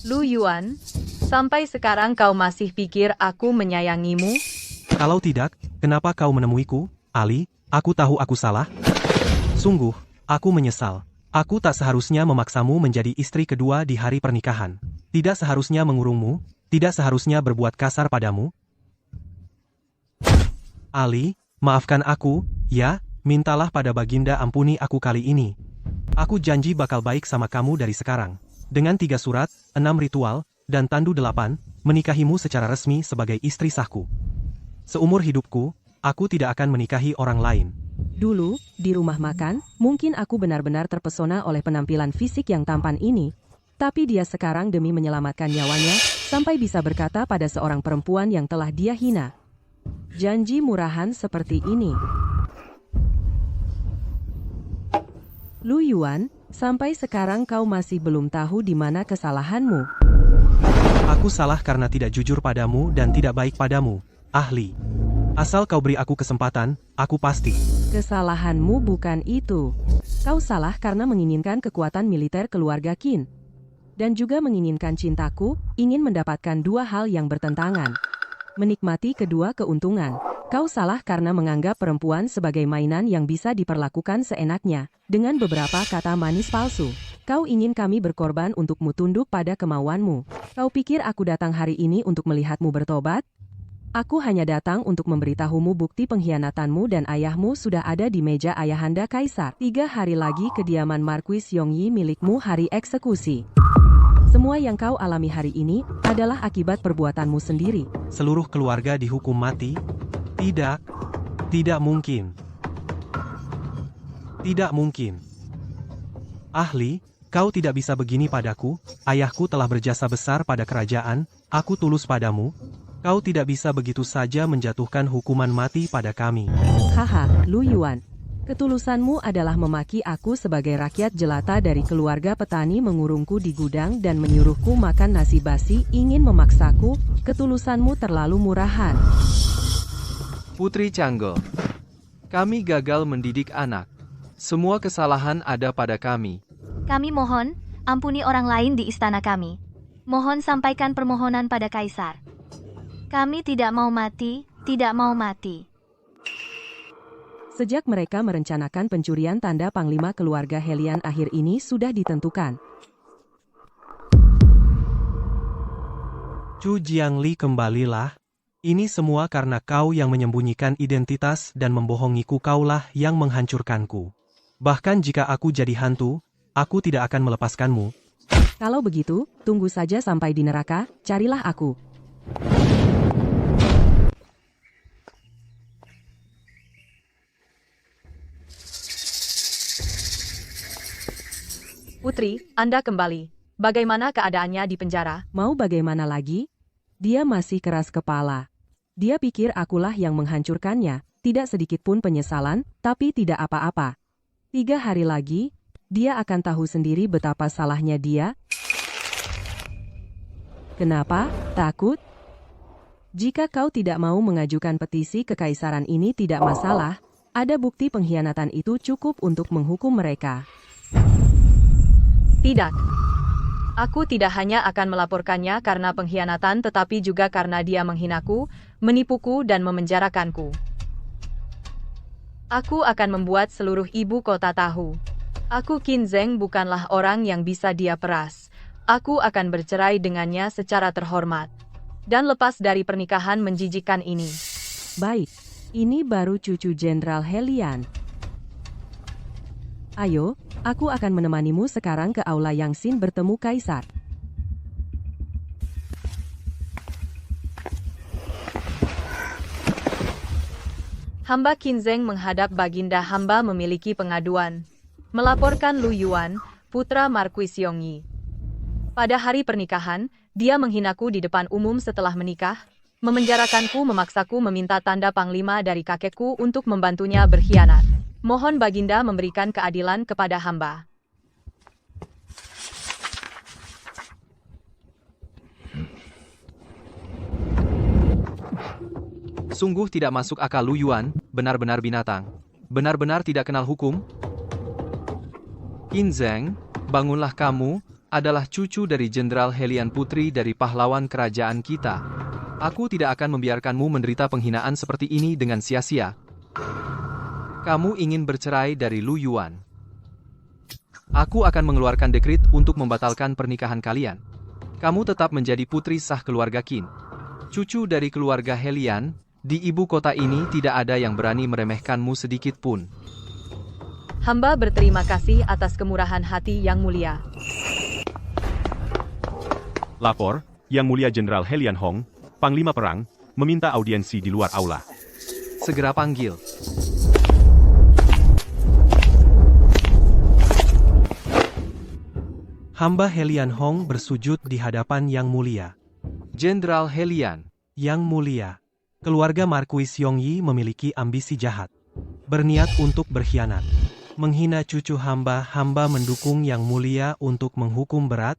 [SPEAKER 5] Lu Yuan, sampai sekarang kau masih pikir aku menyayangimu?
[SPEAKER 2] Kalau tidak, kenapa kau menemuiku, Ali? Aku tahu aku salah. Sungguh, aku menyesal. Aku tak seharusnya memaksamu menjadi istri kedua di hari pernikahan. Tidak seharusnya mengurungmu, tidak seharusnya berbuat kasar padamu. Ali, maafkan aku, ya, mintalah pada Baginda ampuni aku kali ini. Aku janji bakal baik sama kamu dari sekarang. Dengan 3 surat, 6 ritual, dan tandu 8, menikahimu secara resmi sebagai istri sahku. Seumur hidupku, aku tidak akan menikahi orang lain.
[SPEAKER 3] Dulu, di rumah makan, mungkin aku benar-benar terpesona oleh penampilan fisik yang tampan ini. Tapi dia sekarang demi menyelamatkan nyawanya, sampai bisa berkata pada seorang perempuan yang telah dia hina. Janji murahan seperti ini. Lu Yuan, sampai sekarang kau masih belum tahu di mana kesalahanmu.
[SPEAKER 2] Aku salah karena tidak jujur padamu dan tidak baik padamu, ahli. Asal kau beri aku kesempatan, aku pasti.
[SPEAKER 3] Kesalahanmu bukan itu. Kau salah karena menginginkan kekuatan militer keluarga Qin. Dan juga menginginkan cintaku, ingin mendapatkan 2 hal yang bertentangan. Menikmati kedua keuntungan. Kau salah karena menganggap perempuan sebagai mainan yang bisa diperlakukan seenaknya, dengan beberapa kata manis palsu. Kau ingin kami berkorban untukmu tunduk pada kemauanmu. Kau pikir aku datang hari ini untuk melihatmu bertobat? Aku hanya datang untuk memberitahumu bukti pengkhianatanmu dan ayahmu sudah ada di meja ayahanda Kaisar. 3 hari lagi kediaman Marquis Yongyi milikmu hari eksekusi. Semua yang kau alami hari ini adalah akibat perbuatanmu sendiri.
[SPEAKER 2] Seluruh keluarga dihukum mati? Tidak. Tidak mungkin. Tidak mungkin. Ahli, kau tidak bisa begini padaku. Ayahku telah berjasa besar pada kerajaan. Aku tulus padamu. Kau tidak bisa begitu saja menjatuhkan hukuman mati pada kami.
[SPEAKER 3] Haha, Lu Yuan. Ketulusanmu adalah memaki aku sebagai rakyat jelata dari keluarga petani mengurungku di gudang dan menyuruhku makan nasi basi, ingin memaksaku. Ketulusanmu terlalu murahan.
[SPEAKER 1] Putri Changgel, kami gagal mendidik anak. Semua kesalahan ada pada kami.
[SPEAKER 6] Kami mohon, ampuni orang lain di istana kami. Mohon sampaikan permohonan pada Kaisar. Kami tidak mau mati, tidak mau mati.
[SPEAKER 3] Sejak mereka merencanakan pencurian tanda Panglima keluarga Helian akhir ini sudah ditentukan.
[SPEAKER 2] Chu Jiangli, kembalilah. Ini semua karena kau yang menyembunyikan identitas dan membohongiku. Kaulah yang menghancurkanku. Bahkan jika aku jadi hantu, aku tidak akan melepaskanmu.
[SPEAKER 3] Kalau begitu, tunggu saja sampai di neraka, carilah aku.
[SPEAKER 5] Putri, Anda kembali. Bagaimana keadaannya di penjara?
[SPEAKER 3] Mau bagaimana lagi? Dia masih keras kepala. Dia pikir akulah yang menghancurkannya, tidak sedikit pun penyesalan, tapi tidak apa-apa. 3 hari lagi, dia akan tahu sendiri betapa salahnya dia. Kenapa? Takut? Jika kau tidak mau mengajukan petisi kekaisaran ini tidak masalah, ada bukti pengkhianatan itu cukup untuk menghukum mereka.
[SPEAKER 5] Tidak. Aku tidak hanya akan melaporkannya karena pengkhianatan tetapi juga karena dia menghinaku, menipuku dan memenjarakanku. Aku akan membuat seluruh ibu kota tahu. Aku Qin Zheng bukanlah orang yang bisa dia peras. Aku akan bercerai dengannya secara terhormat. Dan lepas dari pernikahan menjijikkan ini.
[SPEAKER 3] Baik, ini baru cucu Jenderal Helian. Ayo, aku akan menemanimu sekarang ke Aula Yangxin bertemu Kaisar.
[SPEAKER 5] Hamba Qin Zheng menghadap Baginda hamba memiliki pengaduan. Melaporkan Lu Yuan, putra Marquis Yongyi. Pada hari pernikahan, dia menghinaku di depan umum setelah menikah, memenjarakanku, memaksaku meminta tanda panglima dari kakekku untuk membantunya berkhianat. Mohon Baginda memberikan keadilan kepada hamba.
[SPEAKER 1] Sungguh tidak masuk akal. Lu Yuan, benar-benar binatang. Benar-benar tidak kenal hukum. Qin Zheng, bangunlah, kamu adalah cucu dari Jenderal Helian, putri dari pahlawan kerajaan kita. Aku tidak akan membiarkanmu menderita penghinaan seperti ini dengan sia-sia. Kamu ingin bercerai dari Lu Yuan. Aku akan mengeluarkan dekrit untuk membatalkan pernikahan kalian. Kamu tetap menjadi putri sah keluarga Qin. Cucu dari keluarga Helian, di ibu kota ini tidak ada yang berani meremehkanmu sedikit pun.
[SPEAKER 5] Hamba berterima kasih atas kemurahan hati Yang Mulia.
[SPEAKER 4] Lapor, Yang Mulia Jenderal Helian Hong, Panglima Perang, meminta audiensi di luar aula.
[SPEAKER 1] Segera panggil.
[SPEAKER 2] Hamba Helian Hong bersujud di hadapan Yang Mulia.
[SPEAKER 1] Jenderal Helian.
[SPEAKER 2] Yang Mulia, keluarga Marquis Yongyi memiliki ambisi jahat. Berniat untuk berkhianat. Menghina cucu hamba, hamba mendukung Yang Mulia untuk menghukum berat.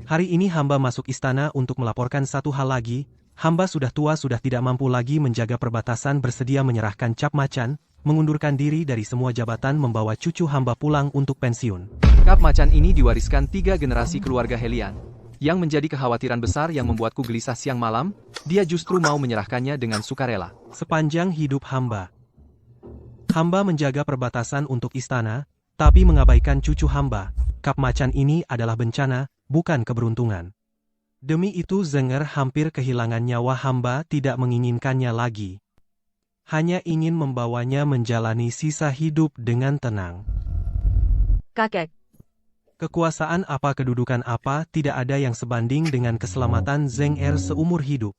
[SPEAKER 2] Hari ini hamba masuk istana untuk melaporkan satu hal lagi. Hamba sudah tua, sudah tidak mampu lagi menjaga perbatasan, bersedia menyerahkan cap macan, mengundurkan diri dari semua jabatan, membawa cucu hamba pulang untuk pensiun.
[SPEAKER 1] Kap macan ini diwariskan 3 generasi keluarga Helian. Yang menjadi kekhawatiran besar yang membuatku gelisah siang malam, dia justru mau menyerahkannya dengan sukarela.
[SPEAKER 2] Sepanjang hidup hamba. Hamba menjaga perbatasan untuk istana, tapi mengabaikan cucu hamba. Kap macan ini adalah bencana, bukan keberuntungan. Demi itu Zenger hampir kehilangan nyawa hamba tidak menginginkannya lagi. Hanya ingin membawanya menjalani sisa hidup dengan tenang.
[SPEAKER 5] Kakek,
[SPEAKER 2] Kekuasaan apa kedudukan apa tidak ada yang sebanding dengan keselamatan Zenger seumur hidup.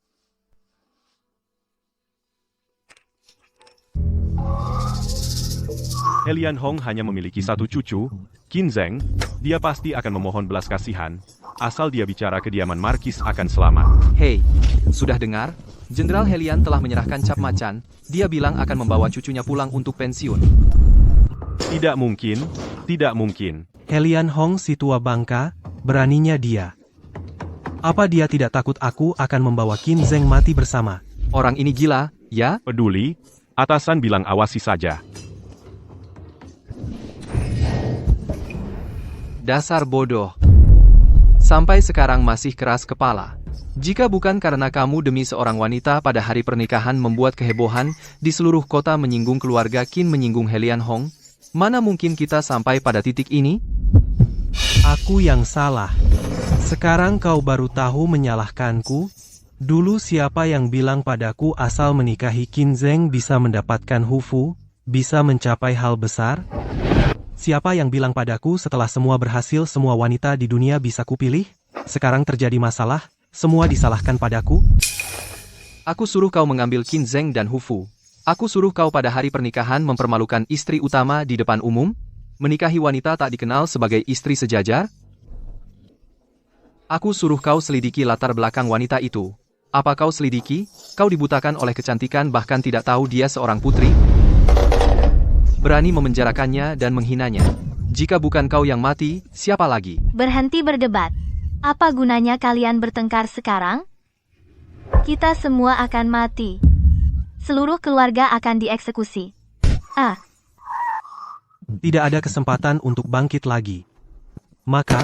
[SPEAKER 4] Helian Hong hanya memiliki satu cucu, Qin Zheng. Dia pasti akan memohon belas kasihan, asal dia bicara kediaman Markis akan selamat.
[SPEAKER 1] Hei, sudah dengar? Jenderal Helian telah menyerahkan cap macan. Dia bilang akan membawa cucunya pulang untuk pensiun.
[SPEAKER 4] Tidak mungkin, tidak mungkin.
[SPEAKER 2] Helian Hong si tua bangka, beraninya dia. Apa dia tidak takut aku akan membawa Qin Zheng mati bersama?
[SPEAKER 1] Orang ini gila, ya?
[SPEAKER 4] Peduli, atasan bilang awasi saja.
[SPEAKER 1] Dasar bodoh. Sampai sekarang masih keras kepala. Jika bukan karena kamu demi seorang wanita pada hari pernikahan membuat kehebohan di seluruh kota menyinggung keluarga Qin menyinggung Helian Hong, mana mungkin kita sampai pada titik ini?
[SPEAKER 2] Aku yang salah. Sekarang kau baru tahu menyalahkanku? Dulu siapa yang bilang padaku asal menikahi Qin Zheng bisa mendapatkan Hufu, bisa mencapai hal besar? Siapa yang bilang padaku setelah semua berhasil semua wanita di dunia bisa kupilih? Sekarang terjadi masalah, semua disalahkan padaku?
[SPEAKER 1] Aku suruh kau mengambil Qin Zheng dan Hufu. Aku suruh kau pada hari pernikahan mempermalukan istri utama di depan umum? Menikahi wanita tak dikenal sebagai istri sejajar? Aku suruh kau selidiki latar belakang wanita itu. Apa kau selidiki? Kau dibutakan oleh kecantikan bahkan tidak tahu dia seorang putri? Berani memenjarakannya dan menghinanya. Jika bukan kau yang mati, siapa lagi?
[SPEAKER 6] Berhenti berdebat. Apa gunanya kalian bertengkar sekarang? Kita semua akan mati. Seluruh keluarga akan dieksekusi.
[SPEAKER 2] Tidak ada kesempatan untuk bangkit lagi. Maka,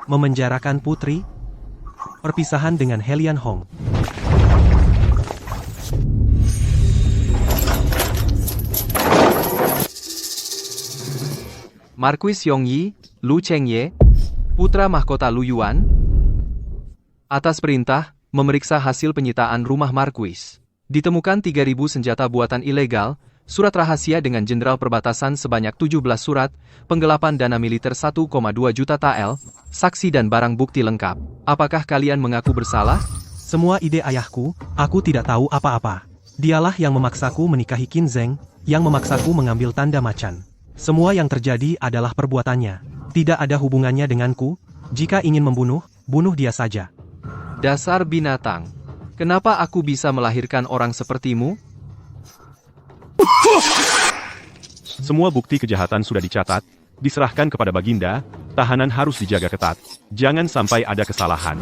[SPEAKER 2] memenjarakan putri, perpisahan dengan Helian Hong.
[SPEAKER 1] Marquis Yongyi, Lu Chengye, putra mahkota Lu Yuan, atas perintah, memeriksa hasil penyitaan rumah Marquis. Ditemukan 3.000 senjata buatan ilegal, surat rahasia dengan jenderal perbatasan sebanyak 17 surat, penggelapan dana militer 1,2 juta tael, saksi dan barang bukti lengkap. Apakah kalian mengaku bersalah?
[SPEAKER 2] Semua ide ayahku, aku tidak tahu apa-apa. Dialah yang memaksaku menikahi Qin Zheng, yang memaksaku mengambil tanda macan. Semua yang terjadi adalah perbuatannya. Tidak ada hubungannya denganku. Jika ingin membunuh, bunuh dia saja.
[SPEAKER 1] Dasar binatang. Kenapa aku bisa melahirkan orang sepertimu?
[SPEAKER 4] Semua bukti kejahatan sudah dicatat, diserahkan kepada Baginda, tahanan harus dijaga ketat. Jangan sampai ada kesalahan.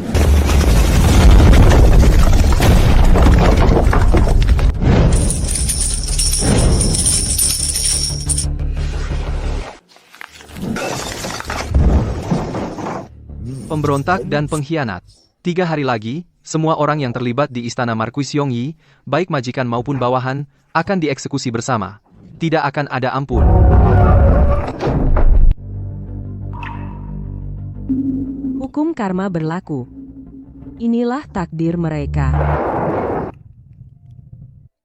[SPEAKER 1] Pemberontak dan pengkhianat. 3 hari lagi, semua orang yang terlibat di istana Marquis Yongyi, baik majikan maupun bawahan, akan dieksekusi bersama. Tidak akan ada ampun.
[SPEAKER 3] Hukum karma berlaku. Inilah takdir mereka.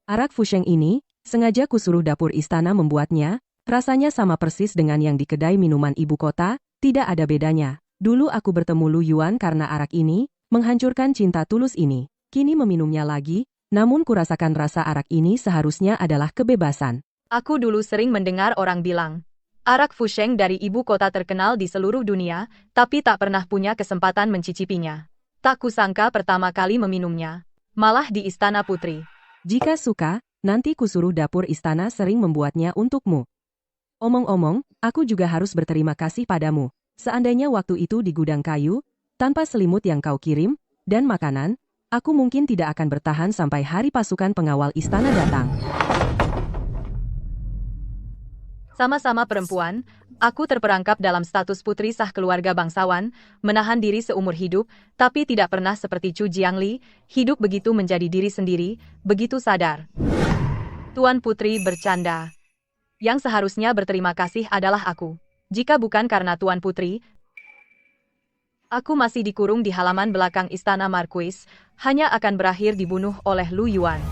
[SPEAKER 3] Arak Fusheng ini, sengaja kusuruh dapur istana membuatnya, rasanya sama persis dengan yang di kedai minuman ibu kota, tidak ada bedanya. Dulu aku bertemu Lu Yuan karena arak ini, menghancurkan cinta tulus ini. Kini meminumnya lagi, namun kurasakan rasa arak ini seharusnya adalah kebebasan.
[SPEAKER 5] aku dulu sering mendengar orang bilang, arak Fusheng dari ibu kota terkenal di seluruh dunia, tapi tak pernah punya kesempatan mencicipinya. Tak kusangka pertama kali meminumnya, malah di Istana Putri.
[SPEAKER 3] Jika suka, nanti kusuruh dapur istana sering membuatnya untukmu. Omong-omong, aku juga harus berterima kasih padamu. Seandainya waktu itu di gudang kayu, tanpa selimut yang kau kirim, dan makanan, aku mungkin tidak akan bertahan sampai hari pasukan pengawal istana datang.
[SPEAKER 5] Sama-sama perempuan, aku terperangkap dalam status putri sah keluarga bangsawan, menahan diri seumur hidup, tapi tidak pernah seperti Chu Jiangli, hidup begitu menjadi diri sendiri, begitu sadar. Tuan Putri bercanda. Yang seharusnya berterima kasih adalah aku. Jika bukan karena Tuan Putri, aku masih dikurung di halaman belakang Istana Marquis, hanya akan berakhir dibunuh oleh Lu Yuan.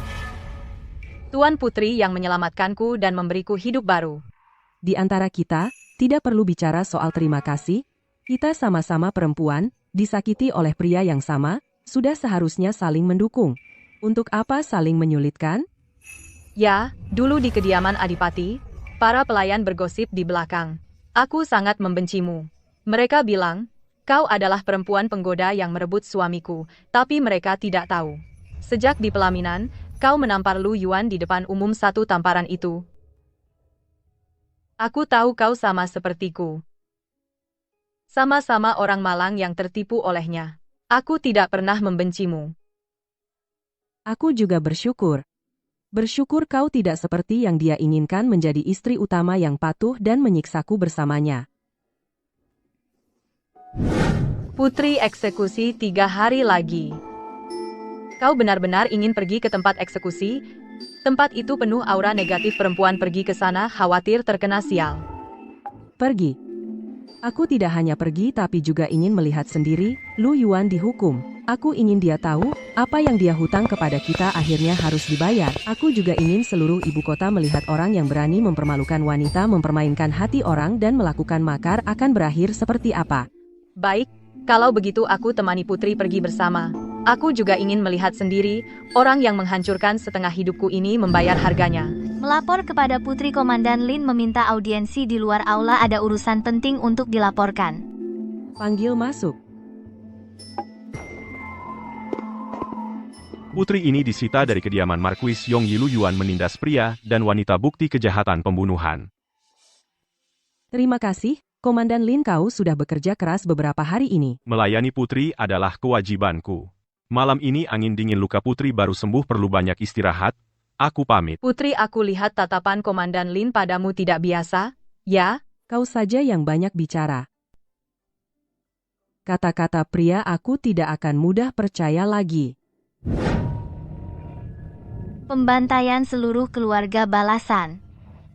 [SPEAKER 5] Tuan Putri yang menyelamatkanku dan memberiku hidup baru.
[SPEAKER 3] Di antara kita, tidak perlu bicara soal terima kasih. Kita sama-sama perempuan, disakiti oleh pria yang sama, sudah seharusnya saling mendukung. Untuk apa saling menyulitkan?
[SPEAKER 5] Ya, dulu di kediaman Adipati, para pelayan bergosip di belakang. Aku sangat membencimu. Mereka bilang, kau adalah perempuan penggoda yang merebut suamiku, tapi mereka tidak tahu. Sejak di pelaminan, kau menampar Lu Yuan di depan umum. Satu tamparan itu. Aku tahu kau sama sepertiku. Sama-sama orang malang yang tertipu olehnya. Aku tidak pernah membencimu.
[SPEAKER 3] Aku juga bersyukur. Bersyukur kau tidak seperti yang dia inginkan menjadi istri utama yang patuh dan menyiksaku bersamanya.
[SPEAKER 5] Putri eksekusi 3 hari lagi. Kau benar-benar ingin pergi ke tempat eksekusi? Tempat itu penuh aura negatif. Perempuan pergi ke sana khawatir terkena sial.
[SPEAKER 3] Pergi. Aku tidak hanya pergi tapi juga ingin melihat sendiri, Lu Yuan dihukum. Aku ingin dia tahu, apa yang dia hutang kepada kita akhirnya harus dibayar. Aku juga ingin seluruh ibu kota melihat orang yang berani mempermalukan wanita, mempermainkan hati orang dan melakukan makar akan berakhir seperti apa.
[SPEAKER 5] Baik, kalau begitu aku temani Putri pergi bersama. Aku juga ingin melihat sendiri, orang yang menghancurkan setengah hidupku ini membayar harganya.
[SPEAKER 6] Melapor kepada Putri. Komandan Lin meminta audiensi di luar aula, ada urusan penting untuk dilaporkan.
[SPEAKER 3] Panggil masuk.
[SPEAKER 4] Putri ini disita dari kediaman Marquis Yongyi. Lu Yuan menindas pria dan wanita, bukti kejahatan pembunuhan.
[SPEAKER 3] Terima kasih, Komandan Lin, kau sudah bekerja keras beberapa hari ini.
[SPEAKER 4] Melayani Putri adalah kewajibanku. Malam ini angin dingin luka Putri baru sembuh, perlu banyak istirahat. Aku pamit.
[SPEAKER 5] Putri, aku lihat tatapan Komandan Lin padamu tidak biasa, ya?
[SPEAKER 3] Kau saja yang banyak bicara. Kata-kata pria aku tidak akan mudah percaya lagi.
[SPEAKER 6] Pembantaian seluruh keluarga balasan.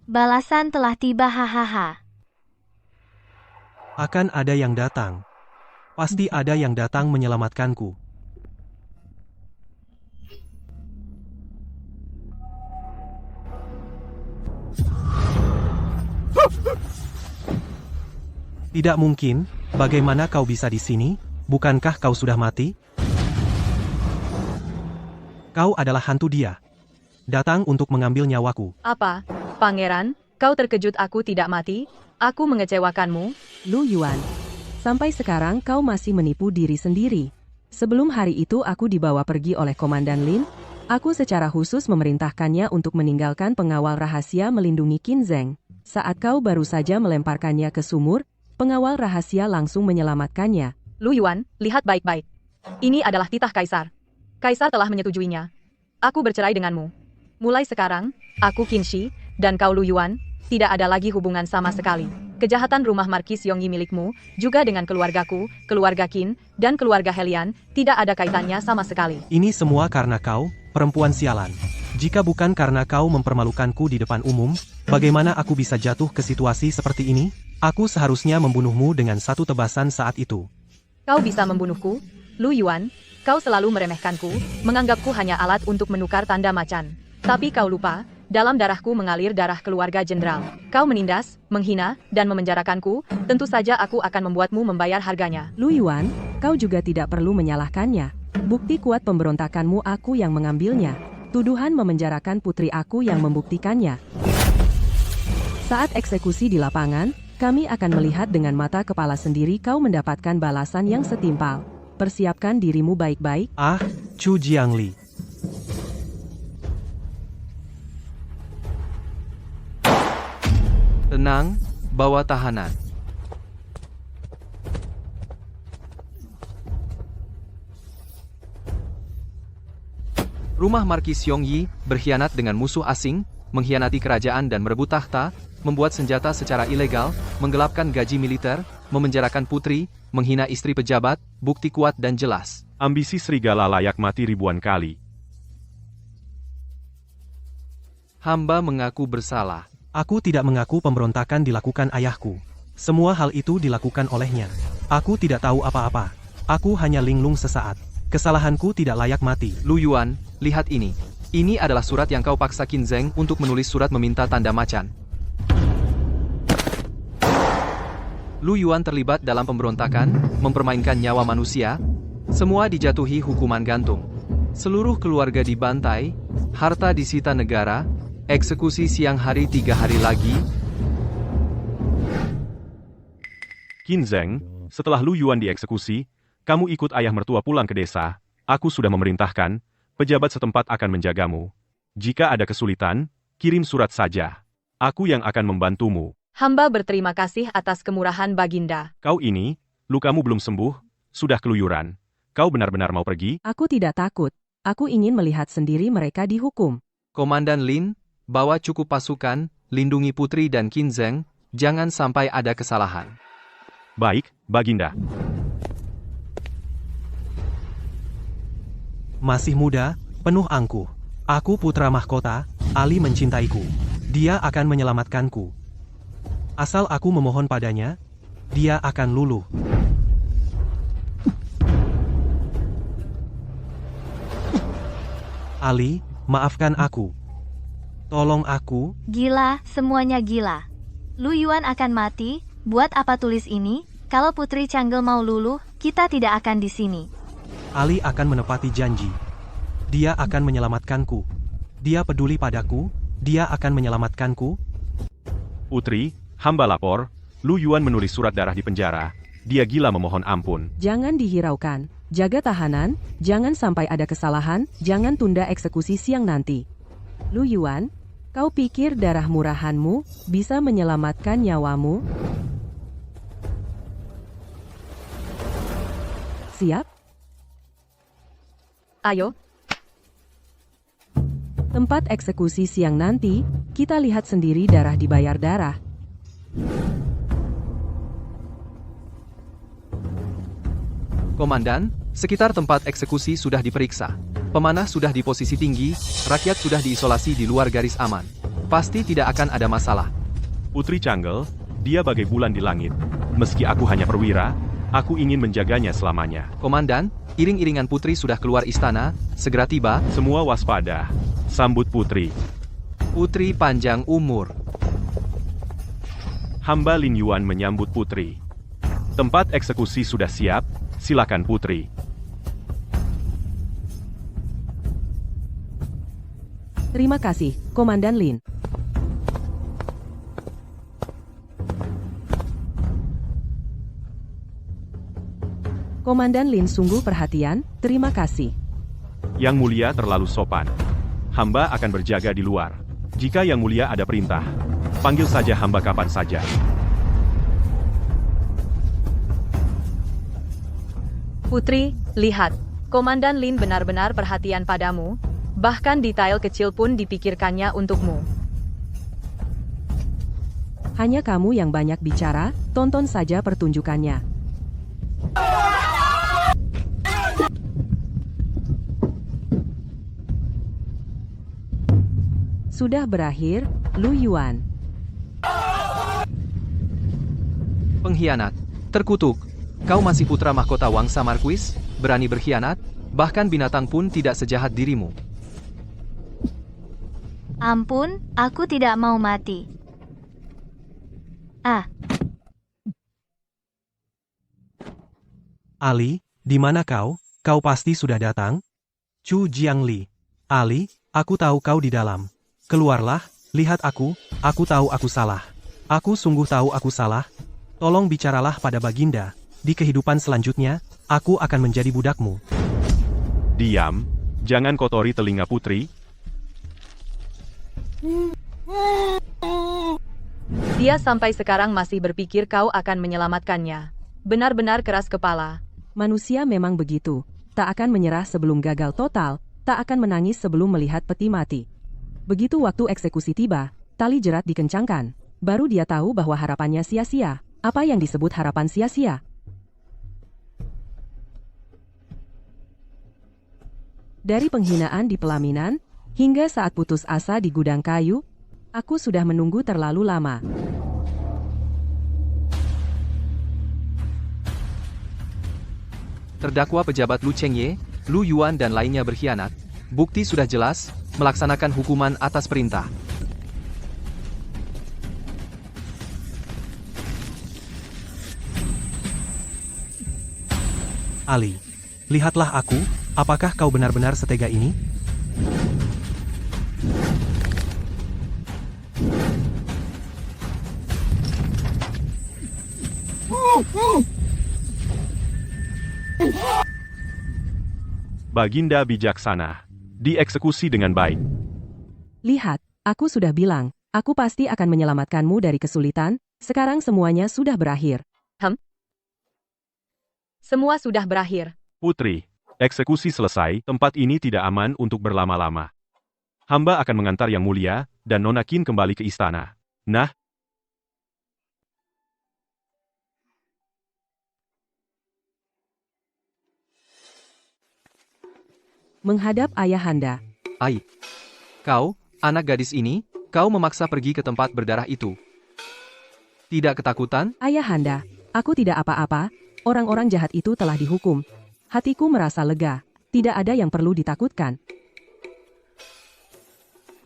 [SPEAKER 6] Balasan telah tiba, hahaha.
[SPEAKER 2] Akan ada yang datang. Pasti ada yang datang menyelamatkanku. Tidak mungkin, bagaimana kau bisa di sini? Bukankah kau sudah mati? Kau adalah hantu dia. Datang untuk mengambil nyawaku.
[SPEAKER 5] Apa, Pangeran? Kau terkejut aku tidak mati? Aku mengecewakanmu?
[SPEAKER 3] Lu Yuan, sampai sekarang kau masih menipu diri sendiri. Sebelum hari itu aku dibawa pergi oleh Komandan Lin, aku secara khusus memerintahkannya untuk meninggalkan pengawal rahasia melindungi Qin Zheng. Saat kau baru saja melemparkannya ke sumur, pengawal rahasia langsung menyelamatkannya.
[SPEAKER 5] Lu Yuan, lihat baik-baik. Ini adalah titah Kaisar. Kaisar telah menyetujuinya. Aku bercerai denganmu. Mulai sekarang, aku Qin Shi, dan kau Lu Yuan, tidak ada lagi hubungan sama sekali. Kejahatan rumah Marquis Yongyi milikmu, juga dengan keluargaku, keluarga Qin, dan keluarga Helian, tidak ada kaitannya sama sekali.
[SPEAKER 2] Ini semua karena kau, perempuan sialan. Jika bukan karena kau mempermalukanku di depan umum, bagaimana aku bisa jatuh ke situasi seperti ini? Aku seharusnya membunuhmu dengan satu tebasan saat itu.
[SPEAKER 5] Kau bisa membunuhku? Lu Yuan, kau selalu meremehkanku, menganggapku hanya alat untuk menukar tanda macan. Tapi kau lupa, dalam darahku mengalir darah keluarga jenderal. Kau menindas, menghina, dan memenjarakanku, tentu saja aku akan membuatmu membayar harganya.
[SPEAKER 3] Lu Yuan, kau juga tidak perlu menyalahkannya. Bukti kuat pemberontakanmu aku yang mengambilnya. Tuduhan memenjarakan putri aku yang membuktikannya. Saat eksekusi di lapangan, kami akan melihat dengan mata kepala sendiri kau mendapatkan balasan yang setimpal. Persiapkan dirimu baik-baik.
[SPEAKER 2] Ah, Chu Jiangli.
[SPEAKER 1] Tenang, bawa tahanan. Rumah Marquis Yongyi berkhianat dengan musuh asing, mengkhianati kerajaan dan merebut tahta, membuat senjata secara ilegal, menggelapkan gaji militer, memenjarakan putri, menghina istri pejabat, bukti kuat dan jelas.
[SPEAKER 4] Ambisi serigala layak mati ribuan kali.
[SPEAKER 1] Hamba mengaku bersalah.
[SPEAKER 2] Aku tidak mengaku pemberontakan dilakukan ayahku. Semua hal itu dilakukan olehnya. Aku tidak tahu apa-apa. Aku hanya linglung sesaat. Kesalahanku tidak layak mati.
[SPEAKER 1] Lu Yuan, lihat ini. Ini adalah surat yang kau paksa Qin Zheng untuk menulis surat meminta tanda macan. Lu Yuan terlibat dalam pemberontakan, mempermainkan nyawa manusia. Semua dijatuhi hukuman gantung. Seluruh keluarga dibantai, harta disita negara, eksekusi siang hari 3 hari lagi.
[SPEAKER 4] Qin Zheng, setelah Lu Yuan dieksekusi, kamu ikut ayah mertua pulang ke desa. Aku sudah memerintahkan, pejabat setempat akan menjagamu. Jika ada kesulitan, kirim surat saja. Aku yang akan membantumu.
[SPEAKER 5] Hamba berterima kasih atas kemurahan Baginda.
[SPEAKER 4] Kau ini, lukamu belum sembuh, sudah keluyuran. Kau benar-benar mau pergi?
[SPEAKER 3] Aku tidak takut. Aku ingin melihat sendiri mereka dihukum.
[SPEAKER 1] Komandan Lin, bawa cukup pasukan, lindungi putri dan Qin Zheng, jangan sampai ada kesalahan.
[SPEAKER 4] Baik, Baginda.
[SPEAKER 2] Masih muda, penuh angkuh. Aku putra mahkota, Ali mencintaiku. Dia akan menyelamatkanku. Asal aku memohon padanya, dia akan luluh. Ali, maafkan aku. Tolong aku.
[SPEAKER 6] Gila, semuanya gila. Lu Yuan akan mati, buat apa tulis ini? Kalau Putri Changgel mau luluh, kita tidak akan di sini.
[SPEAKER 2] Ali akan menepati janji. Dia akan menyelamatkanku. Dia peduli padaku, dia akan menyelamatkanku.
[SPEAKER 4] Putri, hamba lapor, Lu Yuan menulis surat darah di penjara. Dia gila memohon ampun.
[SPEAKER 3] Jangan dihiraukan. Jaga tahanan, jangan sampai ada kesalahan, jangan tunda eksekusi siang nanti. Lu Yuan, kau pikir darah murahanmu bisa menyelamatkan nyawamu? Siap?
[SPEAKER 5] Ayo,
[SPEAKER 3] Tempat eksekusi siang nanti, kita lihat sendiri darah dibayar darah.
[SPEAKER 1] Komandan, sekitar tempat eksekusi sudah diperiksa. Pemanah sudah di posisi tinggi, rakyat sudah diisolasi di luar garis aman. Pasti tidak akan ada masalah.
[SPEAKER 4] Putri Changgel, dia bagai bulan di langit. Meski aku hanya perwira, aku ingin menjaganya selamanya.
[SPEAKER 1] Komandan, iring-iringan putri sudah keluar istana, segera tiba.
[SPEAKER 4] Semua waspada. Sambut Putri.
[SPEAKER 1] Putri panjang umur.
[SPEAKER 4] Hamba Lin Yuan menyambut Putri. Tempat eksekusi sudah siap, silakan Putri.
[SPEAKER 3] Terima kasih, Komandan Lin. Komandan Lin sungguh perhatian, terima kasih.
[SPEAKER 4] Yang mulia terlalu sopan. Hamba akan berjaga di luar. Jika Yang Mulia ada perintah, panggil saja hamba kapan saja.
[SPEAKER 5] Putri, lihat. Komandan Lin benar-benar perhatian padamu, bahkan detail kecil pun dipikirkannya untukmu.
[SPEAKER 3] Hanya kamu yang banyak bicara, tonton saja pertunjukannya. Sudah berakhir, Lu Yuan.
[SPEAKER 1] Pengkhianat. Terkutuk. Kau masih putra mahkota Wangsa Marquis, berani berkhianat, bahkan binatang pun tidak sejahat dirimu.
[SPEAKER 6] Ampun, aku tidak mau mati.
[SPEAKER 2] Ali, di mana kau? Kau pasti sudah datang? Chu Jiangli. Ali, aku tahu kau di dalam. Keluarlah, lihat aku tahu aku salah. Aku sungguh tahu aku salah. Tolong bicaralah pada Baginda. Di kehidupan selanjutnya, aku akan menjadi budakmu.
[SPEAKER 4] Diam, jangan kotori telinga Putri.
[SPEAKER 5] Dia sampai sekarang masih berpikir kau akan menyelamatkannya. Benar-benar keras kepala.
[SPEAKER 3] Manusia memang begitu. Tak akan menyerah sebelum gagal total, tak akan menangis sebelum melihat peti mati. Begitu waktu eksekusi tiba, tali jerat dikencangkan. baru dia tahu bahwa harapannya sia-sia. Apa yang disebut harapan sia-sia? Dari penghinaan di pelaminan, hingga saat putus asa di gudang kayu, aku sudah menunggu terlalu lama.
[SPEAKER 1] Terdakwa pejabat Lu Chengye, Lu Yuan dan lainnya berkhianat. Bukti sudah jelas, melaksanakan hukuman atas perintah.
[SPEAKER 2] Ali, lihatlah aku, apakah kau benar-benar setega ini?
[SPEAKER 4] Baginda bijaksana. Dieksekusi dengan baik.
[SPEAKER 3] Lihat, aku sudah bilang, aku pasti akan menyelamatkanmu dari kesulitan. Sekarang semuanya sudah berakhir.
[SPEAKER 5] Semua sudah berakhir.
[SPEAKER 4] Putri, eksekusi selesai, tempat ini tidak aman untuk berlama-lama. Hamba akan mengantar Yang Mulia, dan Nona Qin kembali ke istana. Nah,
[SPEAKER 3] Menghadap ayahanda.
[SPEAKER 1] Ai. Kau, anak gadis ini, kau memaksa pergi ke tempat berdarah itu. Tidak ketakutan?
[SPEAKER 3] Ayahanda, aku tidak apa-apa. Orang-orang jahat itu telah dihukum. Hatiku merasa lega. Tidak ada yang perlu ditakutkan.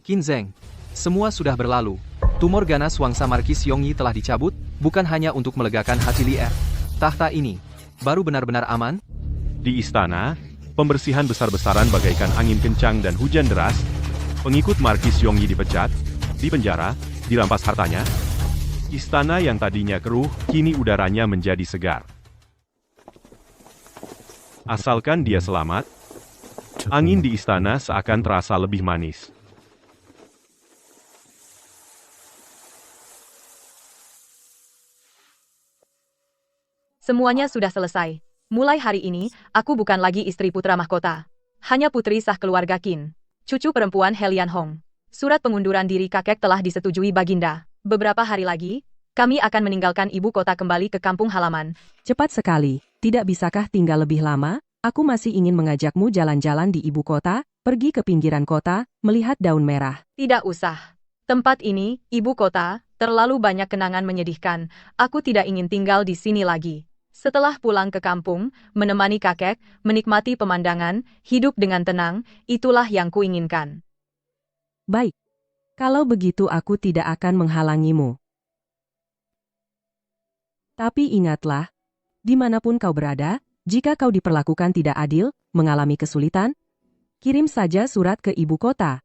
[SPEAKER 1] Qin Zheng, semua sudah berlalu. Tumor ganas Wangsa Markis Yongyi telah dicabut, bukan hanya untuk melegakan hati Li Er. Tahta ini, baru benar-benar aman?
[SPEAKER 4] di istana, pembersihan besar-besaran bagaikan angin kencang dan hujan deras, pengikut Markis Yongyi dipecat, dipenjara, dirampas hartanya. Istana yang tadinya keruh, kini udaranya menjadi segar. Asalkan dia selamat, angin di istana seakan terasa lebih manis.
[SPEAKER 5] Semuanya sudah selesai. Mulai hari ini, aku bukan lagi istri putra mahkota. Hanya putri sah keluarga Qin. Cucu perempuan Helian Hong. Surat pengunduran diri kakek telah disetujui Baginda. Beberapa hari lagi, kami akan meninggalkan ibu kota kembali ke kampung halaman.
[SPEAKER 3] Cepat sekali, tidak bisakah tinggal lebih lama? Aku masih ingin mengajakmu jalan-jalan di ibu kota, pergi ke pinggiran kota, melihat daun merah.
[SPEAKER 5] Tidak usah. Tempat ini, ibu kota, terlalu banyak kenangan menyedihkan. Aku tidak ingin tinggal di sini lagi. Setelah pulang ke kampung, menemani kakek, menikmati pemandangan, hidup dengan tenang, itulah yang kuinginkan.
[SPEAKER 3] Baik. Kalau begitu aku tidak akan menghalangimu. Tapi ingatlah, dimanapun kau berada, jika kau diperlakukan tidak adil, mengalami kesulitan, kirim saja surat ke ibu kota.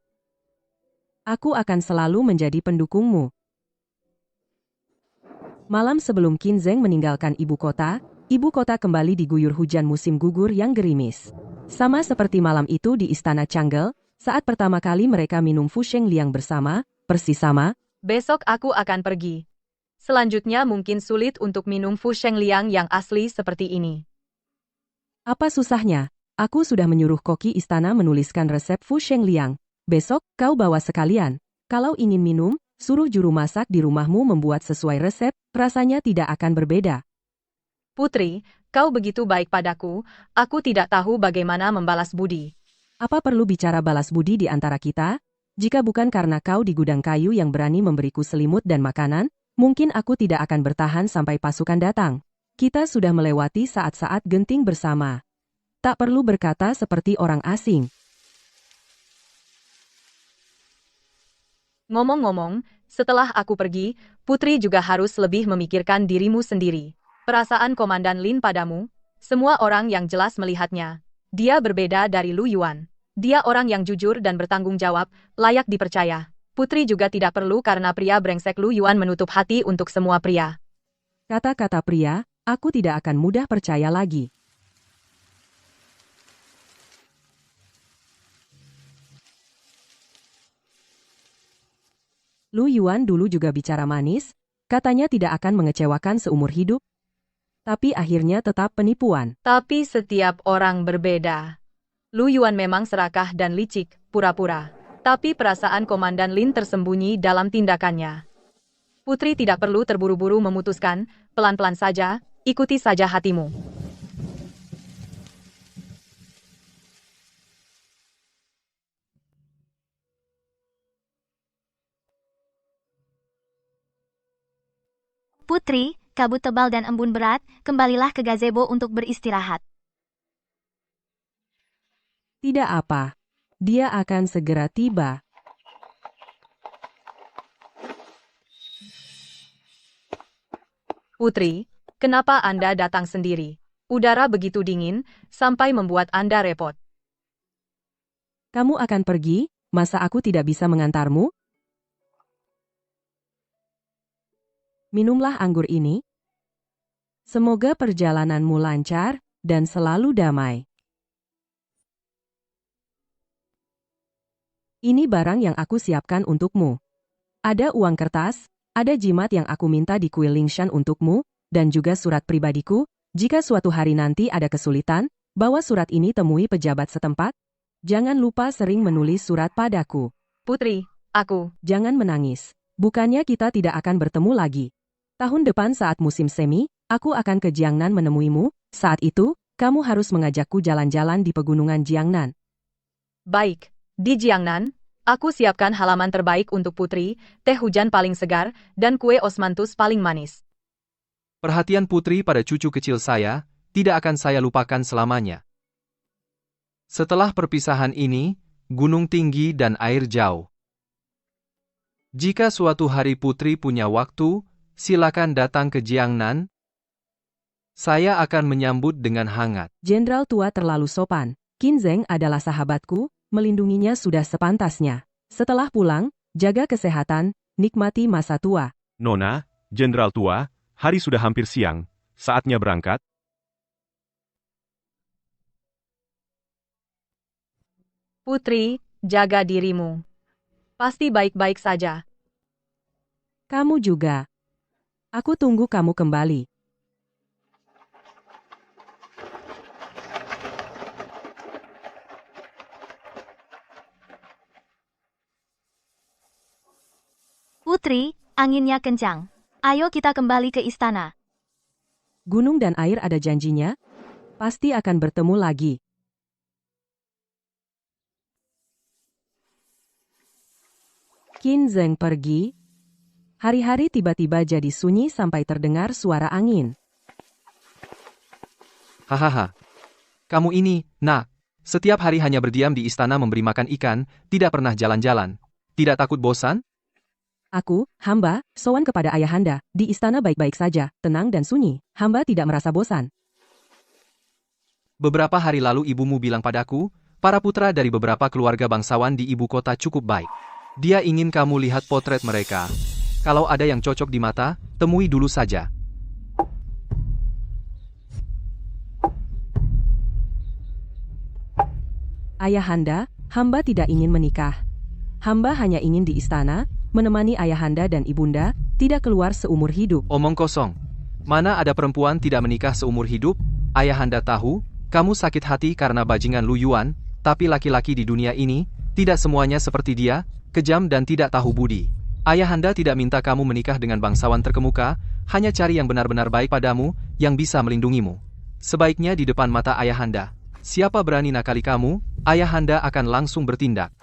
[SPEAKER 3] Aku akan selalu menjadi pendukungmu. Malam sebelum Qin Zheng meninggalkan ibu kota kembali diguyur hujan musim gugur yang gerimis. Sama seperti malam itu di Istana Changgel, saat pertama kali mereka minum Fu Sheng Liang bersama, persis sama.
[SPEAKER 5] Besok aku akan pergi. Selanjutnya mungkin sulit untuk minum Fu Sheng Liang yang asli seperti ini.
[SPEAKER 3] Apa susahnya? Aku sudah menyuruh koki istana menuliskan resep Fu Sheng Liang. Besok, kau bawa sekalian. Kalau ingin minum, suruh juru masak di rumahmu membuat sesuai resep, rasanya tidak akan berbeda.
[SPEAKER 5] Putri, kau begitu baik padaku, aku tidak tahu bagaimana membalas budi.
[SPEAKER 3] Apa perlu bicara balas budi di antara kita? Jika bukan karena kau di gudang kayu yang berani memberiku selimut dan makanan, mungkin aku tidak akan bertahan sampai pasukan datang. Kita sudah melewati saat-saat genting bersama. Tak perlu berkata seperti orang asing.
[SPEAKER 5] Ngomong-ngomong, setelah aku pergi, Putri juga harus lebih memikirkan dirimu sendiri. Perasaan Komandan Lin padamu, semua orang yang jelas melihatnya. Dia berbeda dari Lu Yuan. Dia orang yang jujur dan bertanggung jawab, layak dipercaya. Putri juga tidak perlu karena pria brengsek Lu Yuan menutup hati untuk semua pria.
[SPEAKER 3] Kata-kata pria, aku tidak akan mudah percaya lagi. Lu Yuan dulu juga bicara manis, katanya tidak akan mengecewakan seumur hidup, tapi akhirnya tetap penipuan.
[SPEAKER 5] Tapi setiap orang berbeda. Lu Yuan memang serakah dan licik, pura-pura. Tapi perasaan Komandan Lin tersembunyi dalam tindakannya. Putri tidak perlu terburu-buru memutuskan, pelan-pelan saja, ikuti saja hatimu.
[SPEAKER 6] Putri, kabut tebal dan embun berat, kembalilah ke gazebo untuk beristirahat.
[SPEAKER 3] Tidak apa. Dia akan segera tiba.
[SPEAKER 5] Putri, kenapa Anda datang sendiri? Udara begitu dingin, sampai membuat Anda repot.
[SPEAKER 3] Kamu akan pergi? Masa aku tidak bisa mengantarmu? Minumlah anggur ini. Semoga perjalananmu lancar dan selalu damai. Ini barang yang aku siapkan untukmu. Ada uang kertas, ada jimat yang aku minta di kuil Lingshan untukmu, dan juga surat pribadiku. Jika suatu hari nanti ada kesulitan, bawa surat ini temui pejabat setempat. Jangan lupa sering menulis surat padaku.
[SPEAKER 5] Putri, aku.
[SPEAKER 3] Jangan menangis. Bukannya kita tidak akan bertemu lagi. Tahun depan saat musim semi, aku akan ke Jiangnan menemuimu. Saat itu, kamu harus mengajakku jalan-jalan di pegunungan Jiangnan.
[SPEAKER 5] Baik, di Jiangnan, aku siapkan halaman terbaik untuk Putri, teh hujan paling segar, dan kue osmanthus paling manis.
[SPEAKER 1] Perhatian Putri pada cucu kecil saya, tidak akan saya lupakan selamanya. Setelah perpisahan ini, gunung tinggi dan air jauh. Jika suatu hari Putri punya waktu, silakan datang ke Jiangnan. Saya akan menyambut dengan hangat.
[SPEAKER 3] Jenderal tua terlalu sopan. Qin Zheng adalah sahabatku, melindunginya sudah sepantasnya. Setelah pulang, jaga kesehatan, nikmati masa tua.
[SPEAKER 4] Nona, Jenderal tua, hari sudah hampir siang. Saatnya berangkat.
[SPEAKER 5] Putri, jaga dirimu. Pasti baik-baik saja.
[SPEAKER 3] Kamu juga. Aku tunggu kamu kembali.
[SPEAKER 6] Putri, anginnya kencang. Ayo kita kembali ke istana.
[SPEAKER 3] Gunung dan air ada janjinya. Pasti akan bertemu lagi. Qin Zheng pergi. Hari-hari tiba-tiba jadi sunyi sampai terdengar suara angin.
[SPEAKER 1] Hahaha. Kamu ini, nak, setiap hari hanya berdiam di istana memberi makan ikan, tidak pernah jalan-jalan. Tidak takut bosan?
[SPEAKER 3] Aku, hamba, sowan kepada ayahanda, di istana baik-baik saja, tenang dan sunyi. Hamba tidak merasa bosan.
[SPEAKER 1] Beberapa hari lalu ibumu bilang padaku, para putra dari beberapa keluarga bangsawan di ibu kota cukup baik. Dia ingin kamu lihat potret mereka. Kalau ada yang cocok di mata, temui dulu saja.
[SPEAKER 3] Ayahanda, hamba tidak ingin menikah. Hamba hanya ingin di istana, menemani ayahanda dan ibunda, tidak keluar seumur hidup.
[SPEAKER 1] Omong kosong. Mana ada perempuan tidak menikah seumur hidup? Ayahanda tahu, kamu sakit hati karena bajingan Lu Yuan, tapi laki-laki di dunia ini, tidak semuanya seperti dia, kejam dan tidak tahu budi. Ayahanda tidak minta kamu menikah dengan bangsawan terkemuka, hanya cari yang benar-benar baik padamu, yang bisa melindungimu. Sebaiknya di depan mata ayahanda. Siapa berani nakali kamu, ayahanda akan langsung bertindak.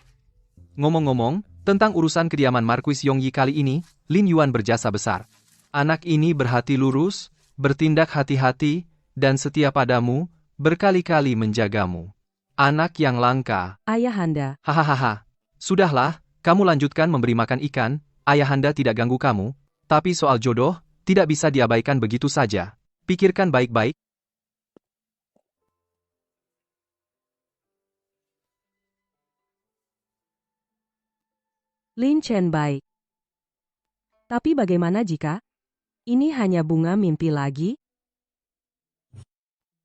[SPEAKER 1] Ngomong-ngomong, tentang urusan kediaman Marquis Yongyi kali ini, Lin Yuan berjasa besar. Anak ini berhati lurus, bertindak hati-hati, dan setia padamu, berkali-kali menjagamu. Anak yang langka.
[SPEAKER 3] Ayahanda,
[SPEAKER 1] Hahaha. Sudahlah, kamu lanjutkan memberi makan ikan, ayahanda tidak ganggu kamu, tapi soal jodoh, tidak bisa diabaikan begitu saja. Pikirkan baik-baik.
[SPEAKER 3] Lin Chen baik. Tapi bagaimana jika ini hanya bunga mimpi lagi?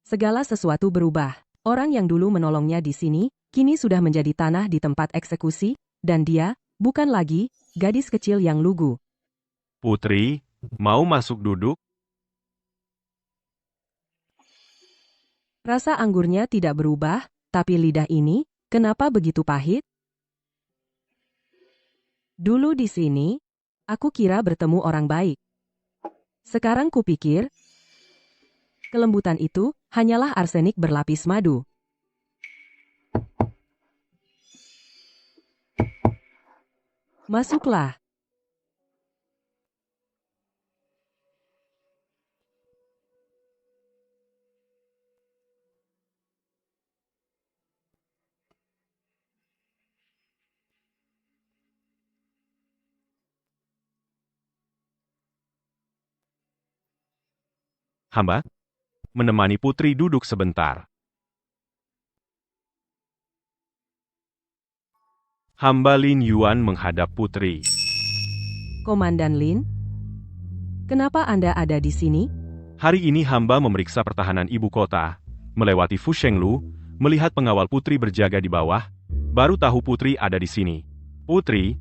[SPEAKER 3] Segala sesuatu berubah. Orang yang dulu menolongnya di sini, kini sudah menjadi tanah di tempat eksekusi, dan dia, bukan lagi, gadis kecil yang lugu.
[SPEAKER 4] Putri, mau masuk duduk?
[SPEAKER 3] Rasa anggurnya tidak berubah, tapi lidah ini, kenapa begitu pahit? Dulu di sini, Aku kira bertemu orang baik. Sekarang kupikir, kelembutan itu hanyalah arsenik berlapis madu. Masuklah.
[SPEAKER 4] Hamba menemani putri duduk sebentar. Hamba Lin Yuan menghadap putri.
[SPEAKER 3] Komandan Lin, kenapa Anda ada di sini?
[SPEAKER 4] Hari ini hamba memeriksa pertahanan ibu kota, melewati Fu Shenglu, melihat pengawal putri berjaga di bawah, baru tahu putri ada di sini. Putri,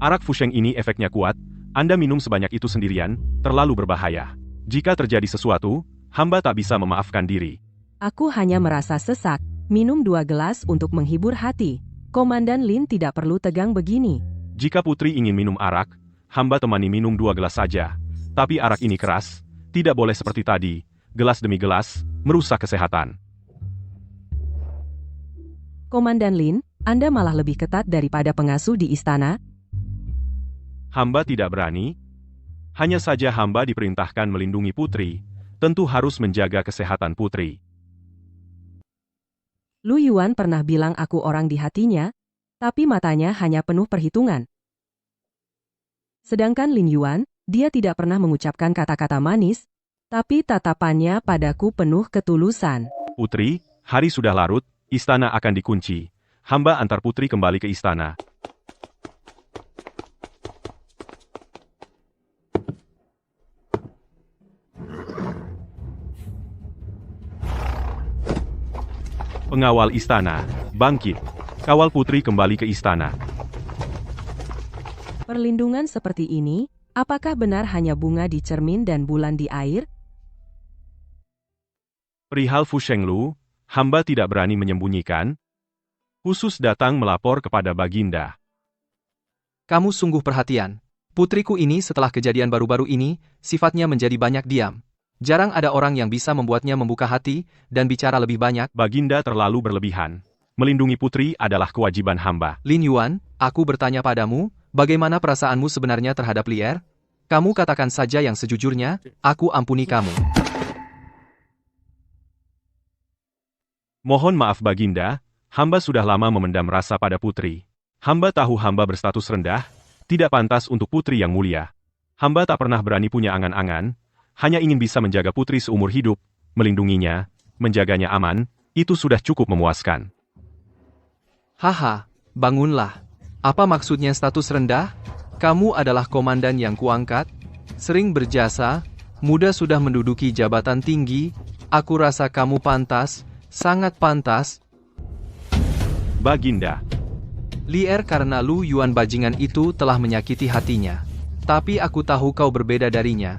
[SPEAKER 4] arak Fu Sheng ini efeknya kuat, Anda minum sebanyak itu sendirian, terlalu berbahaya. Jika terjadi sesuatu, hamba tak bisa memaafkan diri.
[SPEAKER 3] Aku hanya merasa sesak, minum 2 gelas untuk menghibur hati. Komandan Lin tidak perlu tegang begini.
[SPEAKER 4] Jika putri ingin minum arak, hamba temani minum 2 gelas saja. Tapi arak ini keras, tidak boleh seperti tadi, gelas demi gelas, merusak kesehatan.
[SPEAKER 3] Komandan Lin, Anda malah lebih ketat daripada pengasuh di istana.
[SPEAKER 4] Hamba tidak berani. Hanya saja hamba diperintahkan melindungi putri, tentu harus menjaga kesehatan putri.
[SPEAKER 3] Lu Yuan pernah bilang aku orang di hatinya, tapi matanya hanya penuh perhitungan. Sedangkan Lin Yuan, dia tidak pernah mengucapkan kata-kata manis, tapi tatapannya padaku penuh ketulusan.
[SPEAKER 4] Putri, hari sudah larut, istana akan dikunci. Hamba antar putri kembali ke istana. Pengawal istana, bangkit. Kawal putri kembali ke istana.
[SPEAKER 3] Perlindungan seperti ini, apakah benar hanya bunga di cermin dan bulan di air?
[SPEAKER 4] Perihal Fu Shenglu, hamba tidak berani menyembunyikan. Khusus datang melapor kepada Baginda.
[SPEAKER 1] Kamu sungguh perhatian. Putriku ini setelah kejadian baru-baru ini, sifatnya menjadi banyak diam. Jarang ada orang yang bisa membuatnya membuka hati dan bicara lebih banyak.
[SPEAKER 4] Baginda terlalu berlebihan. Melindungi putri adalah kewajiban hamba.
[SPEAKER 1] Lin Yuan, aku bertanya padamu, bagaimana perasaanmu sebenarnya terhadap Lier? Kamu katakan saja yang sejujurnya, aku ampuni kamu.
[SPEAKER 4] Mohon maaf Baginda, hamba sudah lama memendam rasa pada putri. Hamba tahu hamba berstatus rendah, tidak pantas untuk putri yang mulia. Hamba tak pernah berani punya angan-angan, hanya ingin bisa menjaga putri seumur hidup, melindunginya, menjaganya aman, itu sudah cukup memuaskan.
[SPEAKER 1] Haha, bangunlah. Apa maksudnya status rendah? Kamu adalah komandan yang kuangkat, sering berjasa, muda sudah menduduki jabatan tinggi, aku rasa kamu pantas, sangat pantas.
[SPEAKER 4] Baginda,
[SPEAKER 1] Lier karena Lu Yuan bajingan itu telah menyakiti hatinya. Tapi aku tahu kau berbeda darinya.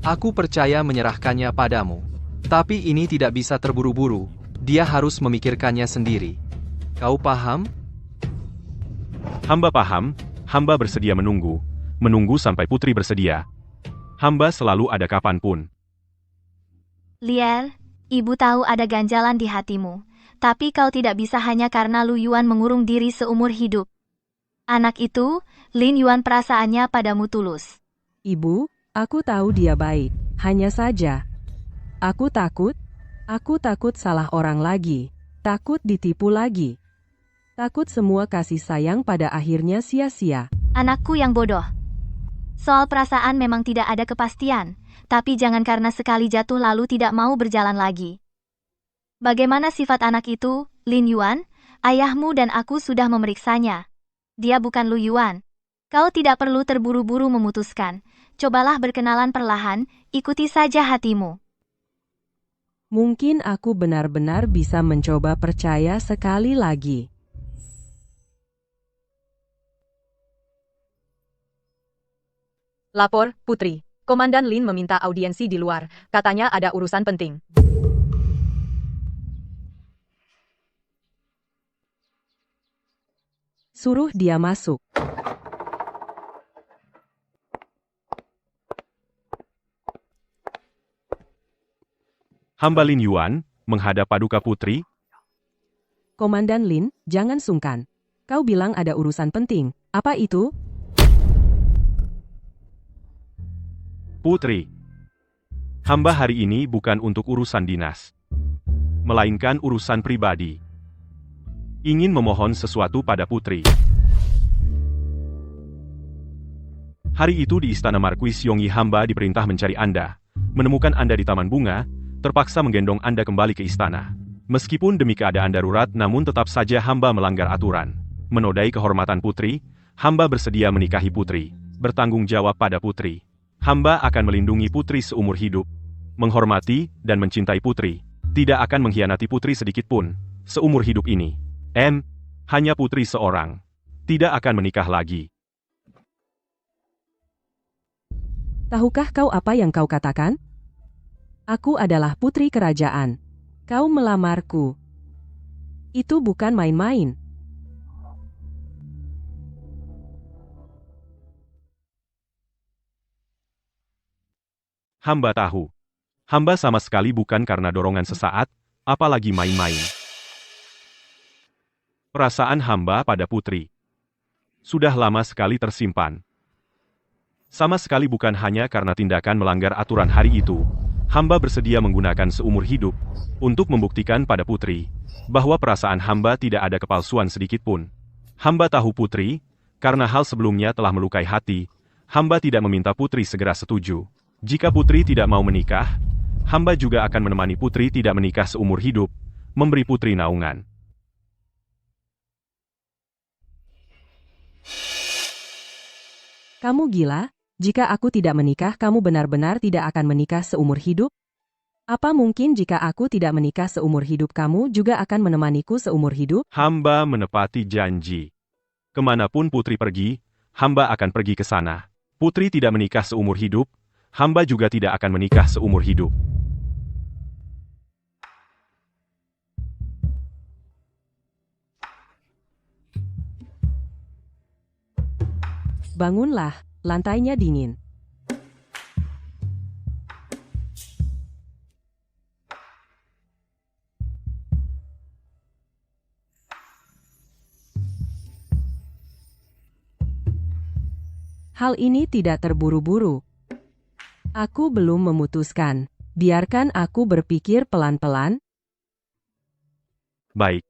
[SPEAKER 1] Aku percaya menyerahkannya padamu. Tapi ini tidak bisa terburu-buru, dia harus memikirkannya sendiri. Kau paham?
[SPEAKER 4] hamba paham, hamba bersedia menunggu sampai putri bersedia. Hamba selalu ada kapanpun.
[SPEAKER 6] Lier, ibu tahu ada ganjalan di hatimu, tapi kau tidak bisa hanya karena Lu Yuan mengurung diri seumur hidup. Anak itu, Lin Yuan perasaannya padamu tulus.
[SPEAKER 3] Ibu, aku tahu dia baik, hanya saja. Aku takut salah orang lagi, takut ditipu lagi. Takut semua kasih sayang pada akhirnya sia-sia.
[SPEAKER 6] Anakku yang bodoh. Soal perasaan memang tidak ada kepastian, tapi jangan karena sekali jatuh lalu tidak mau berjalan lagi. Bagaimana sifat anak itu, Lin Yuan? Ayahmu dan aku sudah memeriksanya. Dia bukan Lu Yuan. Kau tidak perlu terburu-buru memutuskan. Cobalah berkenalan perlahan, ikuti saja hatimu.
[SPEAKER 3] Mungkin aku benar-benar bisa mencoba percaya sekali lagi.
[SPEAKER 5] Lapor, Putri. Komandan Lin meminta audiensi di luar. Katanya ada urusan penting.
[SPEAKER 3] Suruh dia masuk.
[SPEAKER 4] Hamba Lin Yuan, menghadap Paduka Putri.
[SPEAKER 3] Komandan Lin, jangan sungkan. Kau bilang ada urusan penting. Apa itu?
[SPEAKER 4] Putri. Hamba hari ini bukan untuk urusan dinas, melainkan urusan pribadi. Ingin memohon sesuatu pada Putri. Hari itu di Istana Marquis Yongyi hamba diperintah mencari Anda, menemukan Anda di Taman Bunga, terpaksa menggendong Anda kembali ke istana. Meskipun demi keadaan darurat namun tetap saja hamba melanggar aturan. Menodai kehormatan Putri, hamba bersedia menikahi Putri, bertanggung jawab pada Putri. Hamba akan melindungi Putri seumur hidup, menghormati dan mencintai Putri, tidak akan mengkhianati Putri sedikit pun, seumur hidup ini. Hanya Putri seorang, tidak akan menikah lagi.
[SPEAKER 3] Tahukah kau apa yang kau katakan? Aku adalah putri kerajaan. Kau melamarku. Itu bukan main-main.
[SPEAKER 4] Hamba tahu. Hamba sama sekali bukan karena dorongan sesaat, apalagi main-main. Perasaan hamba pada Putri sudah lama sekali tersimpan. Sama sekali bukan hanya karena tindakan melanggar aturan hari itu. Hamba bersedia menggunakan seumur hidup untuk membuktikan pada Putri bahwa perasaan hamba tidak ada kepalsuan sedikit pun. Hamba tahu Putri, karena hal sebelumnya telah melukai hati, hamba tidak meminta Putri segera setuju. Jika Putri tidak mau menikah, hamba juga akan menemani Putri tidak menikah seumur hidup, memberi Putri naungan.
[SPEAKER 3] Kamu gila? Jika aku tidak menikah, kamu benar-benar tidak akan menikah seumur hidup? Apa mungkin jika aku tidak menikah seumur hidup, kamu juga akan menemaniku seumur hidup?
[SPEAKER 4] Hamba menepati janji. Kemanapun Putri pergi, hamba akan pergi ke sana. Putri tidak menikah seumur hidup, hamba juga tidak akan menikah seumur hidup.
[SPEAKER 3] Bangunlah, lantainya dingin. Hal ini tidak terburu-buru. Aku belum memutuskan. Biarkan aku berpikir pelan-pelan.
[SPEAKER 4] Baik.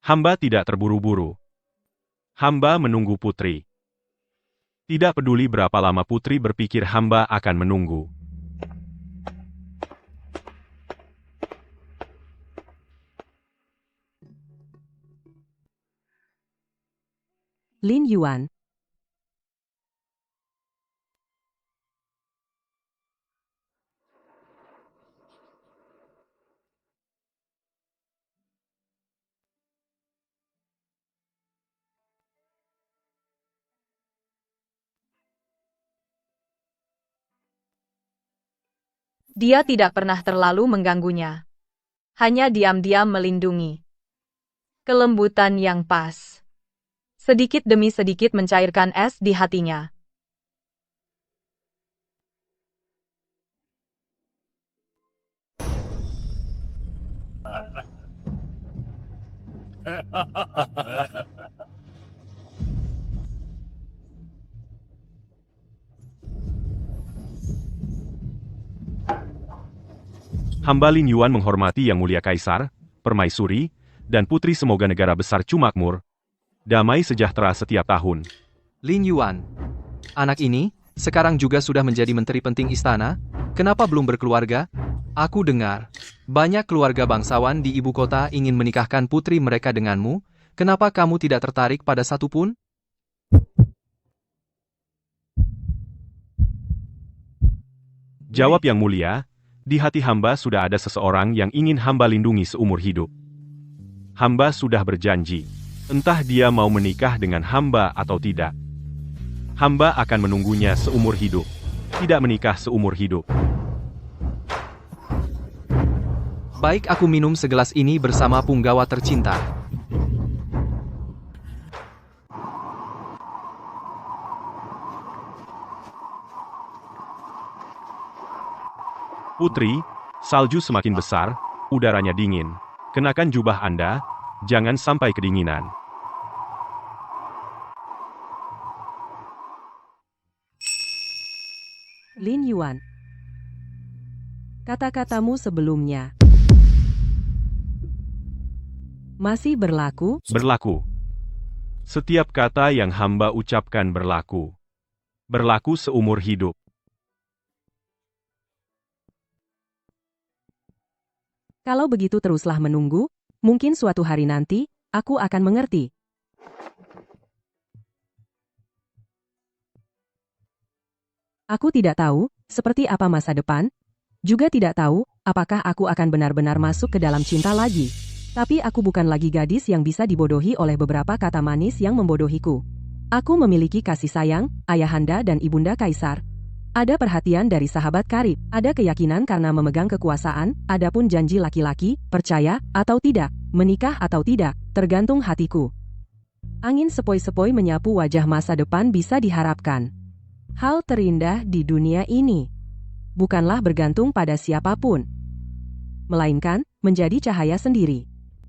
[SPEAKER 4] Hamba tidak terburu-buru. Hamba menunggu Putri. Tidak peduli berapa lama Putri berpikir, hamba akan menunggu.
[SPEAKER 3] Lin Yuan.
[SPEAKER 5] Dia tidak pernah terlalu mengganggunya. Hanya diam-diam melindungi. Kelembutan yang pas. Sedikit demi sedikit mencairkan es di hatinya.
[SPEAKER 4] Hamba Lin Yuan menghormati Yang Mulia Kaisar, Permaisuri, dan Putri, semoga negara besar Chu makmur, damai sejahtera setiap tahun.
[SPEAKER 1] Lin Yuan. Anak ini, sekarang juga sudah menjadi menteri penting istana? Kenapa belum berkeluarga? Aku dengar, banyak keluarga bangsawan di ibu kota ingin menikahkan putri mereka denganmu. Kenapa kamu tidak tertarik pada satu pun?
[SPEAKER 4] Jawab Yang Mulia, di hati hamba sudah ada seseorang yang ingin hamba lindungi seumur hidup. Hamba sudah berjanji, entah dia mau menikah dengan hamba atau tidak. Hamba akan menunggunya seumur hidup, tidak menikah seumur hidup.
[SPEAKER 1] Baik, aku minum segelas ini bersama punggawa tercinta.
[SPEAKER 4] Putri, Salju semakin besar, udaranya dingin. Kenakan jubah Anda, jangan sampai kedinginan.
[SPEAKER 3] Lin Yuan. Kata-katamu sebelumnya masih berlaku?
[SPEAKER 4] Berlaku. Setiap kata yang hamba ucapkan berlaku. Berlaku seumur hidup.
[SPEAKER 3] Kalau begitu teruslah menunggu, mungkin suatu hari nanti, aku akan mengerti. Aku tidak tahu, seperti apa masa depan, juga tidak tahu, apakah aku akan benar-benar masuk ke dalam cinta lagi. Tapi aku bukan lagi gadis yang bisa dibodohi oleh beberapa kata manis yang membodohiku. Aku memiliki kasih sayang, ayahanda dan ibunda kaisar. Ada perhatian dari sahabat karib, ada keyakinan karena memegang kekuasaan, adapun janji laki-laki, percaya, atau tidak, menikah atau tidak, tergantung hatiku. Angin sepoi-sepoi menyapu wajah masa depan bisa diharapkan. Hal terindah di dunia ini bukanlah bergantung pada siapapun, melainkan menjadi cahaya sendiri.